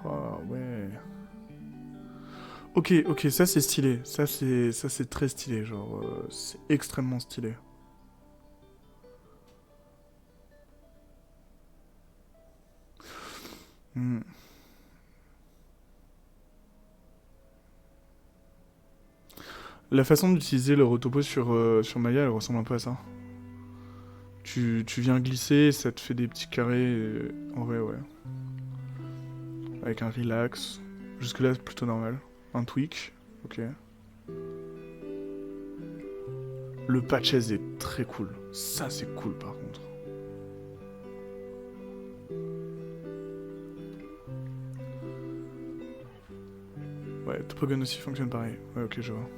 Oh, ouais. Ok, ça c'est stylé. Ça c'est très stylé. Genre, c'est extrêmement stylé. Hmm. La façon d'utiliser le rotopo sur Maya, elle ressemble un peu à ça. Tu viens glisser, ça te fait des petits carrés. En vrai, ouais. Avec un relax. Jusque-là, c'est plutôt normal. Un tweak. Ok. Le patches est très cool. Ça, c'est cool, par contre. Ouais, Topogun aussi fonctionne pareil. Ouais, ok, je vois.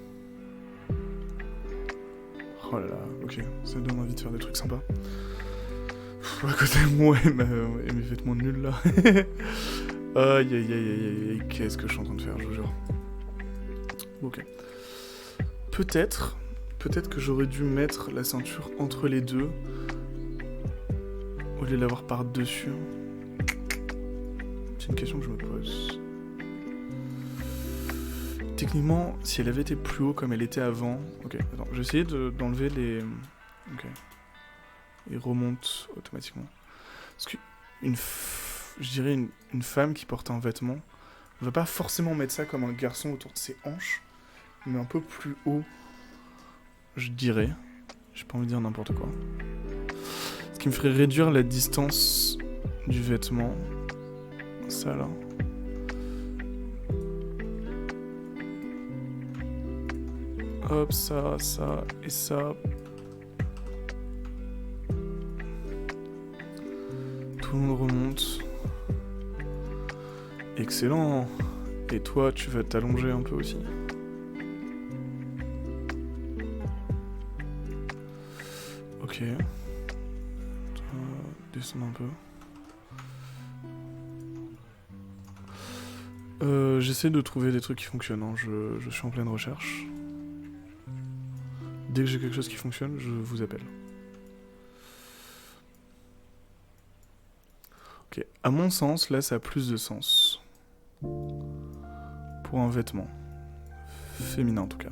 Oh là là, ok, ça donne envie de faire des trucs sympas. À côté de moi et mes vêtements nuls là. Aïe aïe aïe aïe aïe, qu'est-ce que je suis en train de faire, je vous jure. Ok. Peut-être que j'aurais dû mettre la ceinture entre les deux au lieu de l'avoir par-dessus. C'est une question que je me pose. Techniquement, si elle avait été plus haut comme elle était avant... Ok, attends, je vais essayer d'enlever les... Ok. Il remonte automatiquement. Parce que je dirais une femme qui porte un vêtement ne va pas forcément mettre ça comme un garçon autour de ses hanches, mais un peu plus haut, je dirais. J'ai pas envie de dire n'importe quoi. Ce qui me ferait réduire la distance du vêtement. Ça là. Hop, ça et ça. Tout le monde remonte. Excellent. Et toi, tu vas t'allonger un peu aussi. Ok. Descendre un peu. J'essaie de trouver des trucs qui fonctionnent, hein. Je suis en pleine recherche. Dès que j'ai quelque chose qui fonctionne, je vous appelle. Ok, à mon sens, là ça a plus de sens. Pour un vêtement. Féminin en tout cas.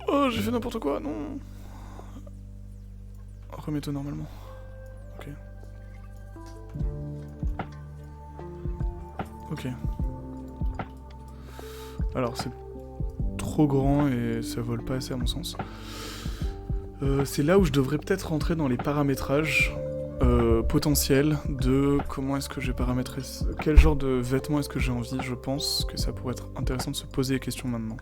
Oh, j'ai fait n'importe quoi, non. Remets-toi normalement. Ok. Ok. Alors c'est trop grand et ça vole pas assez à mon sens. C'est là où je devrais peut-être rentrer dans les paramétrages potentiels de comment est-ce que j'ai paramétré, quel genre de vêtements est-ce que j'ai envie. Je pense que ça pourrait être intéressant de se poser les questions maintenant.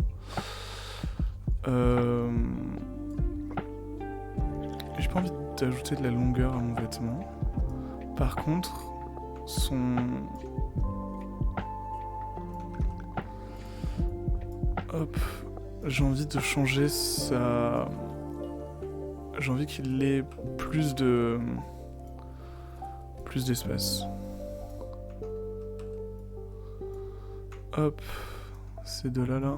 J'ai pas envie d'ajouter de la longueur à mon vêtement. Par contre, Hop, j'ai envie de changer sa... J'ai envie qu'il ait plus d'espace. Hop, ces deux-là, là.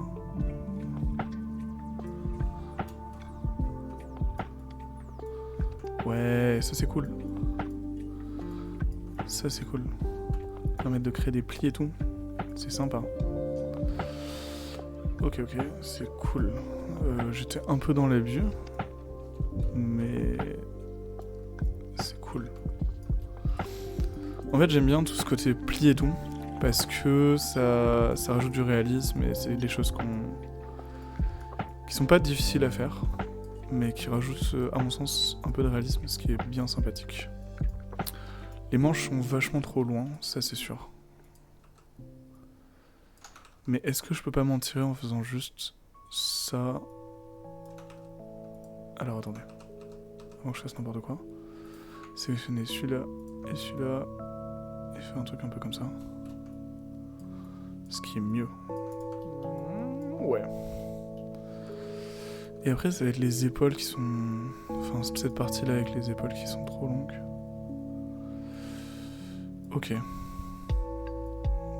Ouais, ça c'est cool. Ça c'est cool. Permettre de créer des plis et tout. C'est sympa. Ok, c'est cool. J'étais un peu dans l'abus. Mais... c'est cool. En fait, j'aime bien tout ce côté pli et tout. Parce que ça rajoute du réalisme et c'est des choses qui sont pas difficiles à faire. Mais qui rajoutent, à mon sens, un peu de réalisme, ce qui est bien sympathique. Les manches sont vachement trop loin, ça c'est sûr. Mais est-ce que je peux pas m'en tirer en faisant juste ça? Alors attendez. Avant que je fasse n'importe quoi. Sélectionner celui-là et celui-là. Et faire un truc un peu comme ça. Ce qui est mieux. Ouais. Et après, ça va être les épaules qui sont... Enfin, cette partie-là avec les épaules qui sont trop longues. Ok.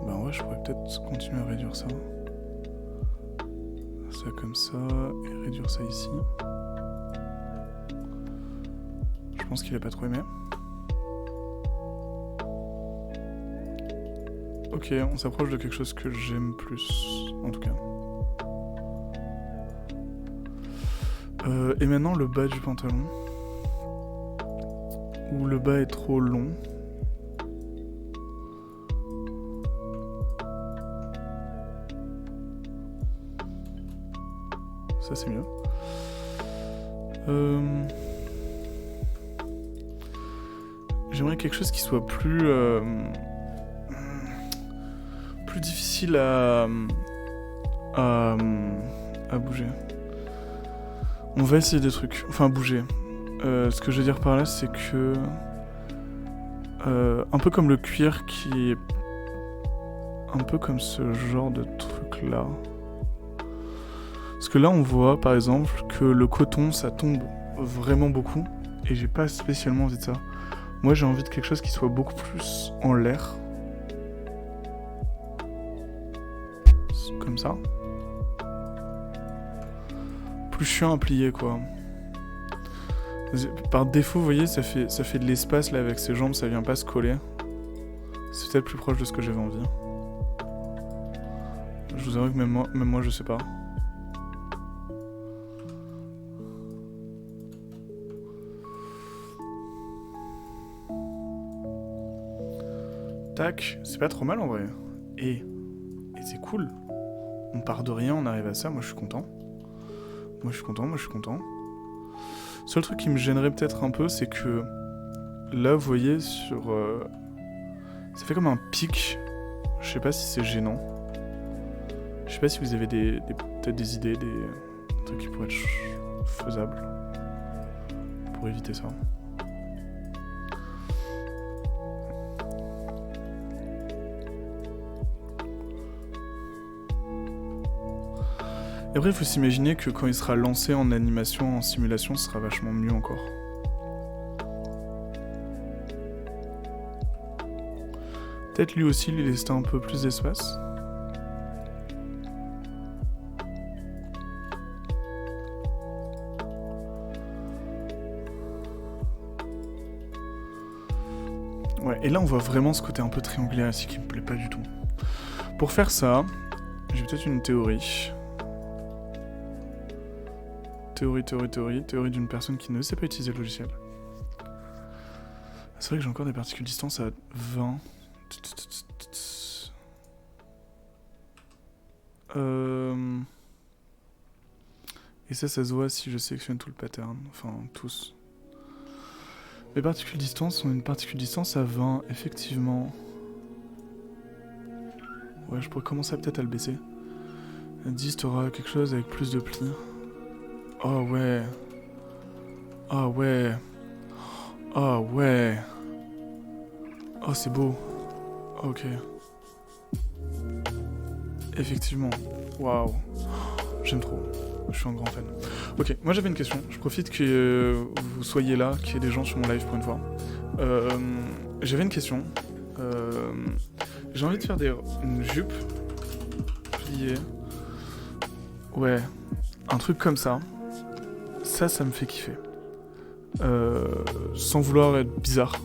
Bah ouais, je pourrais peut-être continuer à réduire ça. Ça comme ça, et réduire ça ici. Je pense qu'il a pas trop aimé. Ok, on s'approche de quelque chose que j'aime plus, en tout cas. Et maintenant le bas du pantalon. Où le bas est trop long. Ça c'est mieux. J'aimerais quelque chose qui soit plus difficile à bouger. On va essayer des trucs, enfin bouger. Ce que je veux dire par là, c'est que un peu comme le cuir qui est un peu comme ce genre de truc là. Parce que là on voit par exemple que le coton ça tombe vraiment beaucoup et j'ai pas spécialement envie de ça. Moi j'ai envie de quelque chose qui soit beaucoup plus en l'air. Comme ça. Plus chiant à plier quoi. Par défaut vous voyez ça fait de l'espace là avec ses jambes, ça vient pas se coller. C'est peut-être plus proche de ce que j'avais envie. Je vous avoue que même moi je sais pas. Tac, c'est pas trop mal en vrai. Et c'est cool. On part de rien, on arrive à ça, moi je suis content. Moi je suis content. Seul truc qui me gênerait peut-être un peu, c'est que là vous voyez sur... ça fait comme un pic. Je sais pas si c'est gênant. Je sais pas si vous avez peut-être des idées, des trucs qui pourraient être faisables pour éviter ça. Et après, il faut s'imaginer que quand il sera lancé en animation, en simulation, ce sera vachement mieux encore. Peut-être lui aussi lui laisser un peu plus d'espace. Ouais, et là on voit vraiment ce côté un peu triangulaire ici qui me plaît pas du tout. Pour faire ça, j'ai peut-être une théorie. Théorie d'une personne qui ne sait pas utiliser le logiciel. C'est vrai que j'ai encore des particules distance à 20. Et ça se voit si je sélectionne tout le pattern. Enfin, tous. Les particules distance ont une particule distance à 20, effectivement. Ouais, je pourrais commencer peut-être à le baisser. 10, t'auras quelque chose avec plus de plis. Oh ouais. Ah ouais. Ah ouais. Oh, c'est beau. Ok. Effectivement. Waouh. J'aime trop. Je suis un grand fan. Ok, moi j'avais une question. Je profite que vous soyez là, qu'il y ait des gens sur mon live pour une fois. J'avais une question. J'ai envie de faire une jupe pliée. Ouais, un truc comme ça. Ça me fait kiffer. Sans vouloir être bizarre,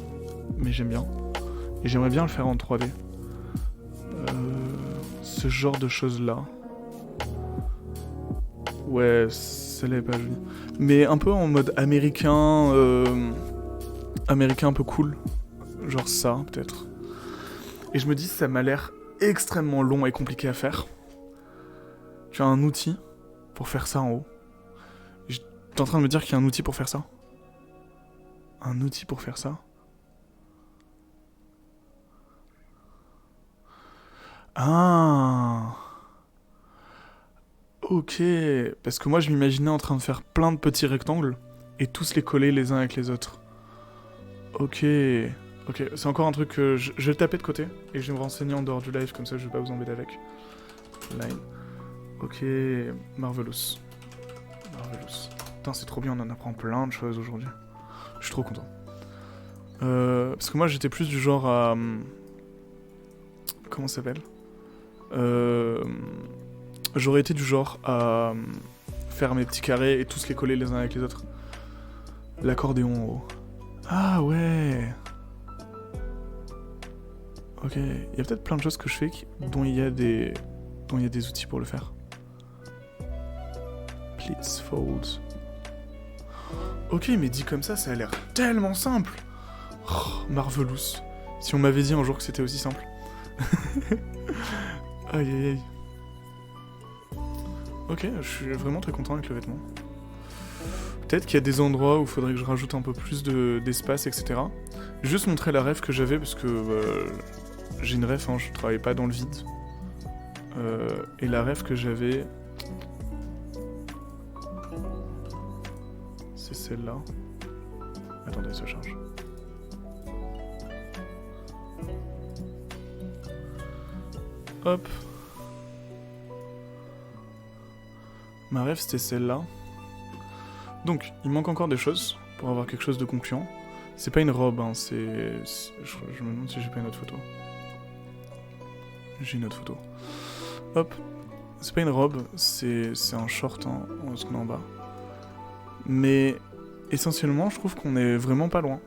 mais j'aime bien. Et j'aimerais bien le faire en 3D. Ce genre de choses-là. Ouais, celle-là est pas jolie. Mais un peu en mode américain... américain un peu cool. Genre ça, peut-être. Et je me dis, ça m'a l'air extrêmement long et compliqué à faire. Tu as un outil pour faire ça en haut. T'es en train de me dire qu'il y a un outil pour faire ça? Un outil pour faire ça? Ah! Ok, parce que moi je m'imaginais en train de faire plein de petits rectangles et tous les coller les uns avec les autres. Ok, ok, c'est encore un truc que je vais le taper de côté et je vais me renseigner en dehors du live, comme ça je vais pas vous embêter avec. Line. Ok, Marvelous. Marvelous. Putain, c'est trop bien, on en apprend plein de choses aujourd'hui. Je suis trop content. Parce que moi j'étais plus du genre à... Comment ça s'appelle? J'aurais été du genre à faire mes petits carrés et tous les coller les uns avec les autres. L'accordéon en haut. Ah ouais. Ok, il y a peut-être plein de choses que je fais dont il y a des outils pour le faire. Pleats fold. Ok, mais dit comme ça a l'air tellement simple. Oh, Marvelous. Si on m'avait dit un jour que c'était aussi simple. Aïe aïe aïe. Ok, je suis vraiment très content avec le vêtement. Peut-être qu'il y a des endroits où il faudrait que je rajoute un peu plus d'espace, etc. Juste montrer la ref que j'avais, parce que j'ai une ref, hein, je travaille pas dans le vide. Et la ref que j'avais... C'est celle-là. Attendez, ça charge. Hop. Ma rêve c'était celle-là. Donc, il manque encore des choses pour avoir quelque chose de concluant. C'est pas une robe, hein, je me demande si j'ai pas une autre photo. J'ai une autre photo. Hop. C'est pas une robe, c'est un short en ce qu'on a en bas. Mais essentiellement, je trouve qu'on est vraiment pas loin.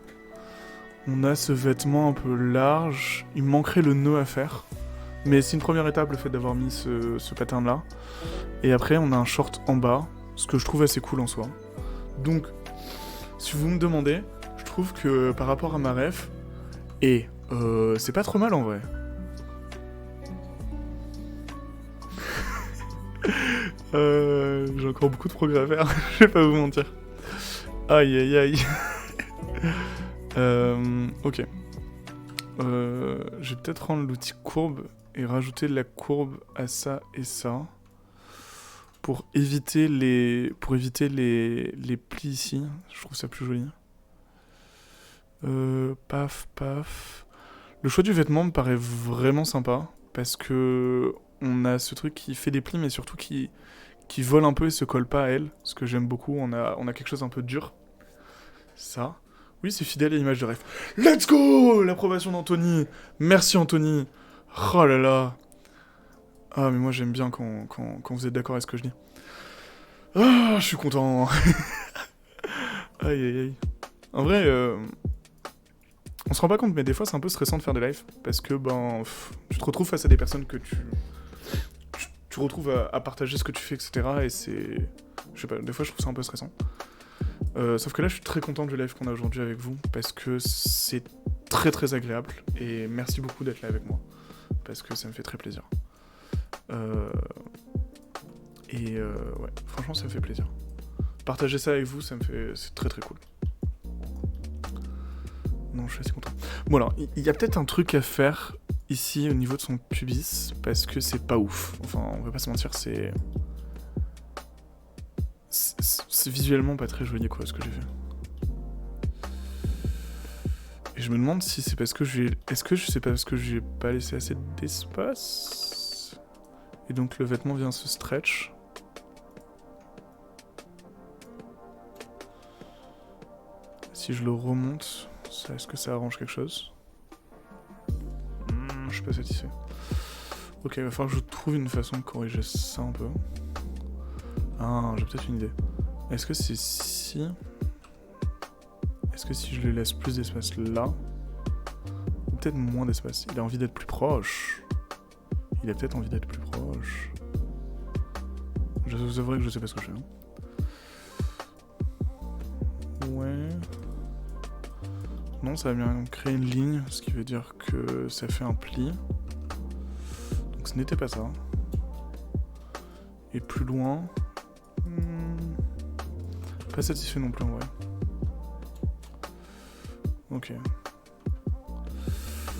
On a ce vêtement un peu large. Il me manquerait le nœud à faire. Mais c'est une première étape, le fait d'avoir mis ce pattern-là. Et après, on a un short en bas, ce que je trouve assez cool en soi. Donc, si vous me demandez, je trouve que par rapport à ma ref, et c'est pas trop mal en vrai. J'ai encore beaucoup de progrès à faire, je vais pas vous mentir. Aïe aïe aïe. Ok. Je vais peut-être rendre l'outil courbe et rajouter de la courbe à ça et ça. Pour éviter les plis ici. Je trouve ça plus joli. Paf, paf. Le choix du vêtement me paraît vraiment sympa. Parce que on a ce truc qui fait des plis, mais surtout qui vole un peu et se colle pas à elle. Ce que j'aime beaucoup. On a quelque chose un peu dur. Ça. Oui, c'est fidèle à l'image de rêve. Let's go! L'approbation d'Anthony. Merci Anthony. Oh là là. Ah, mais moi j'aime bien quand vous êtes d'accord avec ce que je dis. Ah, je suis content. Aïe aïe aïe. En vrai, on se rend pas compte, mais des fois c'est un peu stressant de faire des lives. Parce que tu te retrouves face à des personnes que tu retrouves à partager ce que tu fais, etc. Et c'est... Je sais pas, des fois je trouve ça un peu stressant. Sauf que là je suis très content du live qu'on a aujourd'hui avec vous. Parce que c'est très très agréable. Et merci beaucoup d'être là avec moi. Parce que ça me fait très plaisir. Ouais, franchement ça me fait plaisir. Partager ça avec vous, c'est très très cool. Non, je suis assez content. Bon alors, il y a peut-être un truc à faire ici au niveau de son pubis, parce que c'est pas ouf. Enfin, on va pas se mentir, c'est visuellement pas très joli quoi, ce que j'ai fait. Et je me demande si c'est parce que est-ce que c'est parce que j'ai pas laissé assez d'espace et donc le vêtement vient se stretch. Si je le remonte, est-ce que ça arrange quelque chose? Je suis pas satisfait. Ok, il va falloir que je trouve une façon de corriger ça un peu. Ah, j'ai peut-être une idée. Est-ce que si je lui laisse plus d'espace là, ou peut-être moins d'espace? Il a envie d'être plus proche. Il a peut-être envie d'être plus proche. Je vous avouerai que je sais pas ce que je fais. Ouais. Non, ça va bien créer une ligne, ce qui veut dire que ça fait un pli. Donc ce n'était pas ça. Et plus loin... Pas satisfait non plus en vrai. Ok.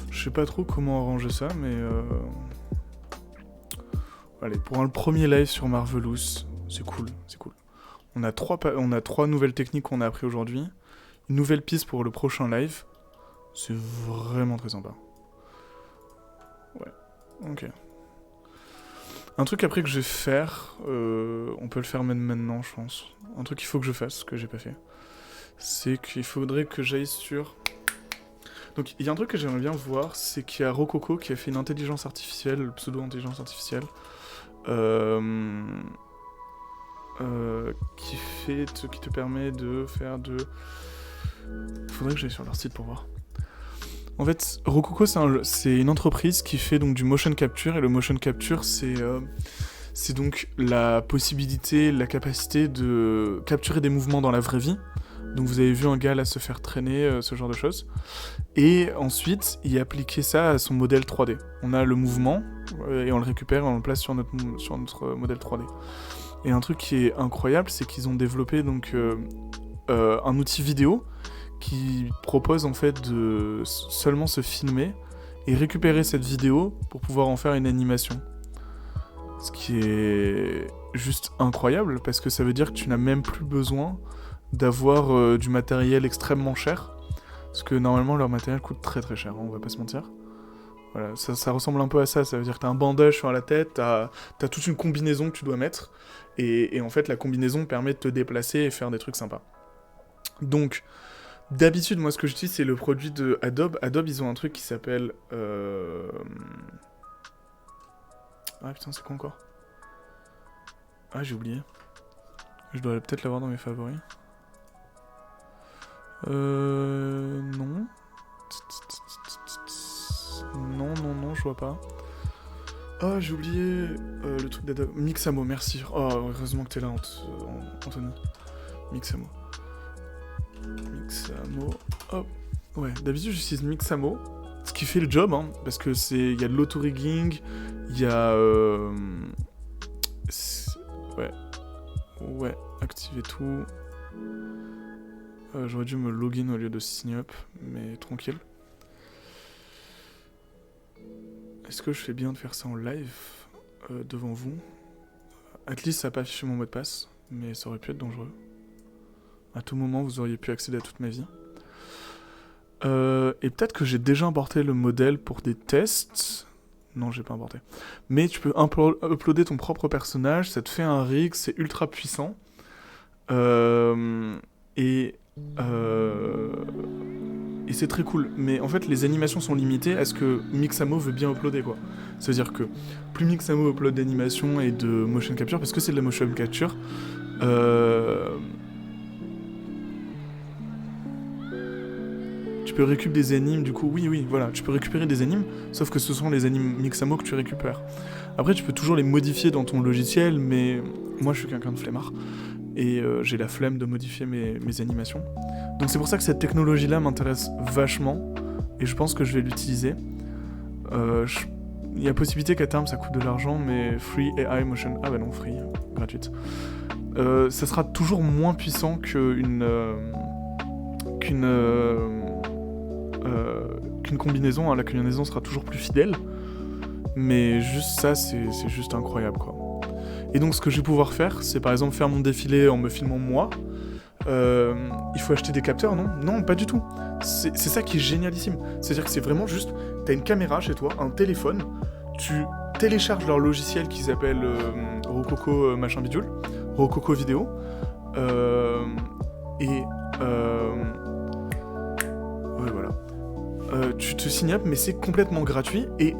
Je sais pas trop comment arranger ça, mais... Allez, pour un premier live sur Marvelous, c'est cool, c'est cool. On a trois nouvelles techniques qu'on a appris aujourd'hui. Une nouvelle piste pour le prochain live. C'est vraiment très sympa. Ouais, ok. Un truc après que je vais faire, on peut le faire même maintenant je pense. Un truc qu'il faut que je fasse, que j'ai pas fait. C'est qu'il faudrait que j'aille sur... Donc il y a un truc que j'aimerais bien voir, c'est qu'il y a Rococo qui a fait une intelligence artificielle, pseudo-intelligence artificielle, qui te permet de faire de... Faudrait que j'aille sur leur site pour voir. En fait, Rococo, c'est une entreprise qui fait donc du motion capture, et le motion capture, c'est donc la possibilité, la capacité de capturer des mouvements dans la vraie vie. Donc vous avez vu un gars là se faire traîner, ce genre de choses. Et ensuite, il appliquer ça à son modèle 3D. On a le mouvement, et on le récupère et on le place sur notre modèle 3D. Et un truc qui est incroyable, c'est qu'ils ont développé donc un outil vidéo qui propose en fait de seulement se filmer et récupérer cette vidéo pour pouvoir en faire une animation. Ce qui est juste incroyable parce que ça veut dire que tu n'as même plus besoin d'avoir du matériel extrêmement cher. Parce que normalement leur matériel coûte très très cher, on va pas se mentir. Voilà, ça ressemble un peu à ça veut dire que t'as un bandage sur la tête, t'as toute une combinaison que tu dois mettre, et en fait la combinaison permet de te déplacer et faire des trucs sympas. Donc, d'habitude, moi ce que j'utilise c'est le produit de Adobe. Adobe ils ont un truc qui s'appelle... Ah putain c'est quoi encore? Ah j'ai oublié. Je dois peut-être l'avoir dans mes favoris. Non. Non, je vois pas. Ah, j'ai oublié le truc d'Adobe. Mixamo, merci. Oh, heureusement que t'es là, Anthony. Mixamo. Hop. Ouais, d'habitude j'utilise Mixamo, ce qui fait le job, hein, parce que il y a de l'auto-rigging, il y a... Ouais, activer tout. J'aurais dû me login au lieu de sign up, mais tranquille. Est-ce que je fais bien de faire ça en live devant vous? At least ça n'a pas affiché mon mot de passe, mais ça aurait pu être dangereux. À tout moment, vous auriez pu accéder à toute ma vie. Et peut-être que j'ai déjà importé le modèle pour des tests. Non, j'ai pas importé. Mais tu peux uploader ton propre personnage, ça te fait un rig, c'est ultra puissant. et c'est très cool. Mais en fait, les animations sont limitées à ce que Mixamo veut bien uploader, quoi. Ça veut dire que plus Mixamo upload d'animation et de motion capture, parce que c'est de la motion capture, tu peux récupérer des animes, du coup, oui, voilà, tu peux récupérer des animes, sauf que ce sont les animes Mixamo que tu récupères. Après, tu peux toujours les modifier dans ton logiciel, mais moi, je suis quelqu'un de flemmard, et j'ai la flemme de modifier mes animations. Donc c'est pour ça que cette technologie-là m'intéresse vachement, et je pense que je vais l'utiliser. Il y a possibilité qu'à terme, ça coûte de l'argent, mais Free AI Motion... Ah bah non, Free, gratuite. Ça sera toujours moins puissant qu'une combinaison, hein. La combinaison sera toujours plus fidèle, mais juste ça, c'est juste incroyable, quoi. Et donc ce que je vais pouvoir faire, c'est par exemple faire mon défilé en me filmant moi. Il faut acheter des capteurs, non? Non, pas du tout. C'est ça qui est génialissime. C'est-à-dire que c'est vraiment juste, t'as une caméra chez toi, un téléphone, tu télécharges leur logiciel qui s'appelle Rococo machin bidule, Rococo vidéo, ouais, voilà. Tu te signes up, mais c'est complètement gratuit et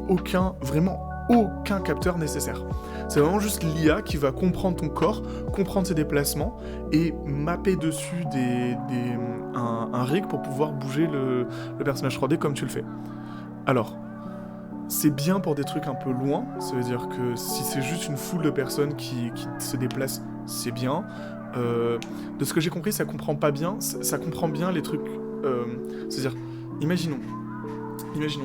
vraiment aucun capteur nécessaire. C'est vraiment juste l'IA qui va comprendre ton corps, comprendre ses déplacements et mapper dessus un rig pour pouvoir bouger le personnage 3D comme tu le fais. Alors, c'est bien pour des trucs un peu loin, ça veut dire que si c'est juste une foule de personnes qui se déplacent, c'est bien. De ce que j'ai compris, ça comprend pas bien, ça comprend bien les trucs... c'est-à-dire, imaginons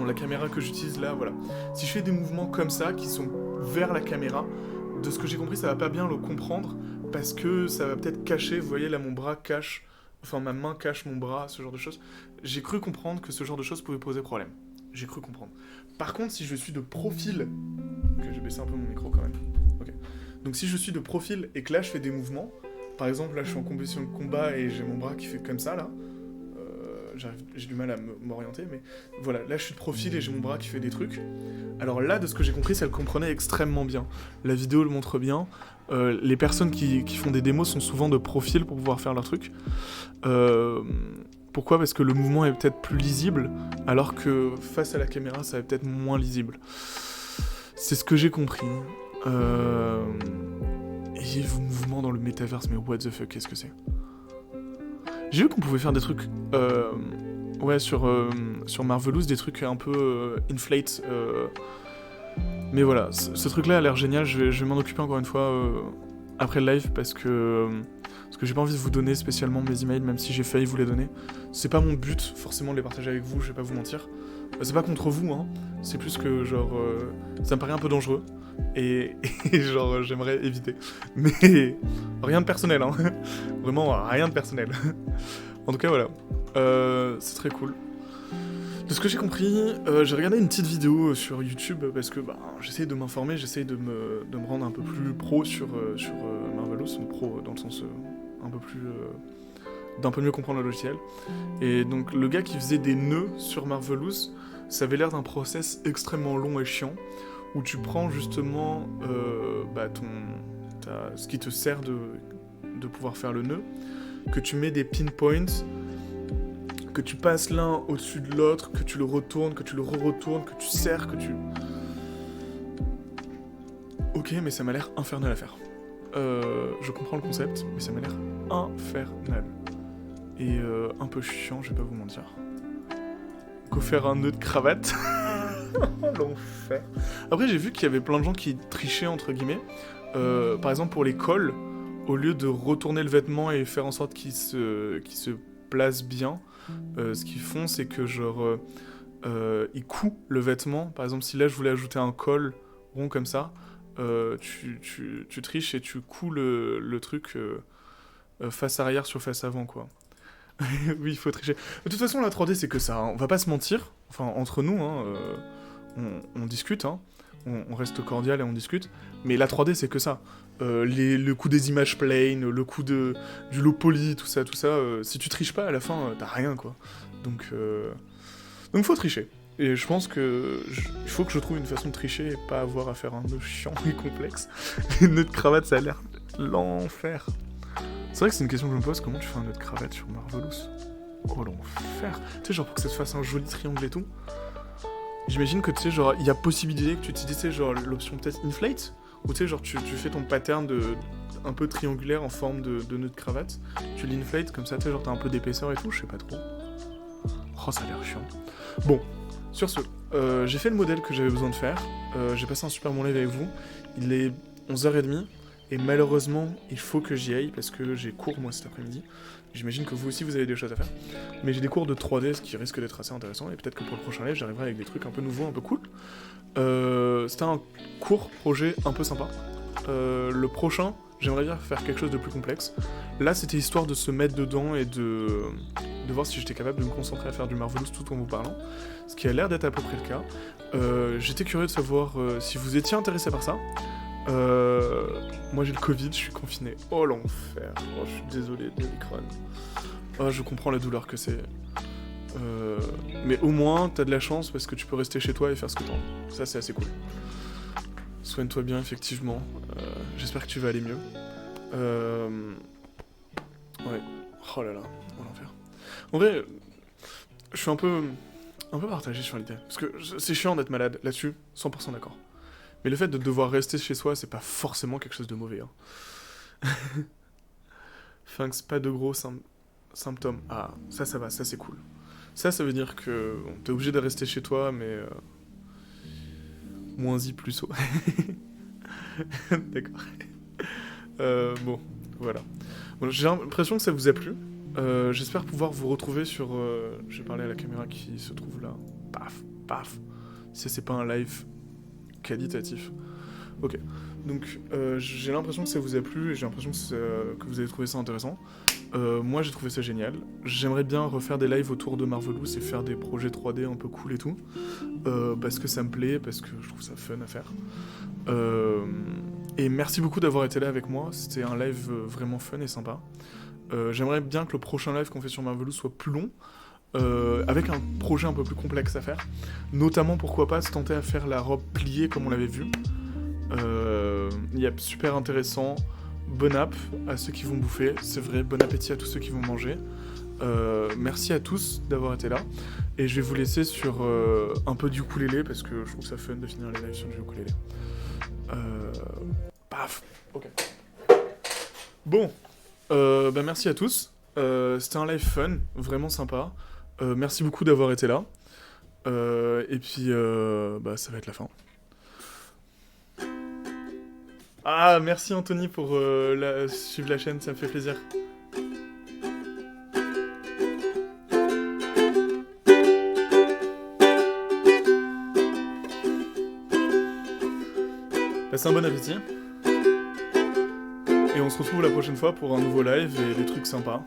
la caméra que j'utilise là, voilà. Si je fais des mouvements comme ça, qui sont vers la caméra, de ce que j'ai compris, ça va pas bien le comprendre, parce que ça va peut-être cacher, vous voyez là, mon bras cache, enfin ma main cache mon bras, ce genre de choses. J'ai cru comprendre que ce genre de choses pouvait poser problème. J'ai cru comprendre. Par contre, si je suis de profil... Ok, j'ai baissé un peu mon micro quand même. Ok. Donc si je suis de profil et que là, je fais des mouvements, par exemple, là, je suis en compétition de combat et j'ai mon bras qui fait comme ça, là, j'ai du mal à m'orienter, mais voilà, là je suis de profil et j'ai mon bras qui fait des trucs. Alors là, de ce que j'ai compris, ça le comprenait extrêmement bien. La vidéo le montre bien. Les personnes qui font des démos sont souvent de profil pour pouvoir faire leur truc. Pourquoi ? Parce que le mouvement est peut-être plus lisible, alors que face à la caméra, ça va peut-être moins lisible. C'est ce que j'ai compris. Et vos mouvements dans le métaverse, mais what the fuck, qu'est-ce que c'est ? J'ai vu qu'on pouvait faire des trucs, sur Marvelous, des trucs un peu inflate. Mais voilà, ce truc-là a l'air génial. Je vais m'en occuper encore une fois après le live parce que j'ai pas envie de vous donner spécialement mes emails, même si j'ai failli vous les donner. C'est pas mon but forcément de les partager avec vous, je vais pas vous mentir. C'est pas contre vous, hein. C'est plus que genre, ça me paraît un peu dangereux. Et genre, j'aimerais éviter. Mais rien de personnel, hein. Vraiment, rien de personnel. En tout cas, voilà. C'est très cool. De ce que j'ai compris, j'ai regardé une petite vidéo sur YouTube parce que j'essaye de m'informer, j'essaye de me rendre un peu plus pro sur Marvelous, pro dans le sens un peu plus... d'un peu mieux comprendre le logiciel. Et donc le gars qui faisait des nœuds sur Marvelous, ça avait l'air d'un process extrêmement long et chiant, où tu prends justement ce qui te sert de pouvoir faire le nœud, que tu mets des pinpoints, que tu passes l'un au-dessus de l'autre, que tu le retournes, que tu le re-retournes, que tu serres, que tu... Ok, mais ça m'a l'air infernal à faire. Je comprends le concept, mais ça m'a l'air infernal. Et un peu chiant, je vais pas vous mentir. Qu'au faire un nœud de cravate. L'enfer. Après, j'ai vu qu'il y avait plein de gens qui trichaient, entre guillemets. Par exemple, pour les cols, au lieu de retourner le vêtement et faire en sorte qu'il se place bien, ce qu'ils font, c'est que genre ils couent le vêtement. Par exemple, si là je voulais ajouter un col rond comme ça, tu triches et tu couds le truc face arrière sur face avant, quoi. Oui, il faut tricher. De toute façon, la 3D, c'est que ça, hein. On va pas se mentir. Enfin, entre nous, hein, on discute, hein. On reste cordial et on discute. Mais la 3D, c'est que ça. Le coup des images planes, le coup du low poly, tout ça. Si tu triches pas, à la fin, t'as rien, quoi. Donc faut tricher. Et je pense que il faut que je trouve une façon de tricher et pas avoir à faire un nœud chiant et complexe. Les nœuds de cravate, ça a l'air l'enfer. C'est vrai que c'est une question que je me pose, comment tu fais un nœud de cravate sur Marvelous ? Oh l'enfer. Tu sais, genre pour que ça te fasse un joli triangle et tout. J'imagine que tu sais, genre, il y a possibilité que tu utilises, tu sais, genre, l'option peut-être inflate. Ou tu sais, genre, tu fais ton pattern un peu triangulaire en forme de nœud de cravate. Tu l'inflates comme ça, tu sais, genre, t'as un peu d'épaisseur et tout, je sais pas trop. Oh, ça a l'air chiant. Bon, sur ce, j'ai fait le modèle que j'avais besoin de faire. J'ai passé un super bon live avec vous. Il est 11h30. Et malheureusement, il faut que j'y aille parce que j'ai cours moi cet après-midi. J'imagine que vous aussi vous avez des choses à faire. Mais j'ai des cours de 3D, ce qui risque d'être assez intéressant. Et peut-être que pour le prochain live, j'arriverai avec des trucs un peu nouveaux, un peu cool. C'était un court projet un peu sympa. Le prochain, j'aimerais bien faire quelque chose de plus complexe. Là, c'était histoire de se mettre dedans et de voir si j'étais capable de me concentrer à faire du Marvelous tout en vous parlant. Ce qui a l'air d'être à peu près le cas. J'étais curieux de savoir si vous étiez intéressé par ça. Moi j'ai le Covid, je suis confiné. Oh l'enfer. Oh, je suis désolé de Omicron. Oh, je comprends la douleur que c'est. Mais au moins, t'as de la chance parce que tu peux rester chez toi et faire ce que t'as envie. Ça, c'est assez cool. Soigne-toi bien, effectivement. J'espère que tu vas aller mieux. Ouais. Oh là là. Oh l'enfer. En vrai, je suis un peu partagé sur l'idée. Parce que c'est chiant d'être malade. Là-dessus, 100% d'accord. Mais le fait de devoir rester chez soi, c'est pas forcément quelque chose de mauvais. Hein. Thanks, pas de gros symptômes. Ah, ça va, ça c'est cool. Ça veut dire que t'es obligé de rester chez toi, mais... moins i plus o. D'accord. Bon, voilà. Bon, j'ai l'impression que ça vous a plu. J'espère pouvoir vous retrouver sur... je vais parler à la caméra qui se trouve là. Paf, paf. Si c'est pas un live qualitatif. Ok. Donc, j'ai l'impression que ça vous a plu et j'ai l'impression que vous avez trouvé ça intéressant. Moi, j'ai trouvé ça génial. J'aimerais bien refaire des lives autour de Marvelous et faire des projets 3D un peu cool et tout. Parce que ça me plaît, parce que je trouve ça fun à faire. Et merci beaucoup d'avoir été là avec moi. C'était un live vraiment fun et sympa. J'aimerais bien que le prochain live qu'on fait sur Marvelous soit plus long. Avec un projet un peu plus complexe à faire. Notamment, pourquoi pas, se tenter à faire la robe pliée comme on l'avait vu. Yep, super intéressant. Bon app à ceux qui vont bouffer. C'est vrai, bon appétit à tous ceux qui vont manger. Merci à tous d'avoir été là. Et je vais vous laisser sur un peu du ukulélé parce que je trouve ça fun de finir les lives sur du ukulélé. Paf. Ok. Bon. Merci à tous. C'était un live fun, vraiment sympa. Merci beaucoup d'avoir été là. Et puis, ça va être la fin. Ah, merci Anthony pour suivre la chaîne, ça me fait plaisir. Passez un bon appétit. Et on se retrouve la prochaine fois pour un nouveau live et des trucs sympas.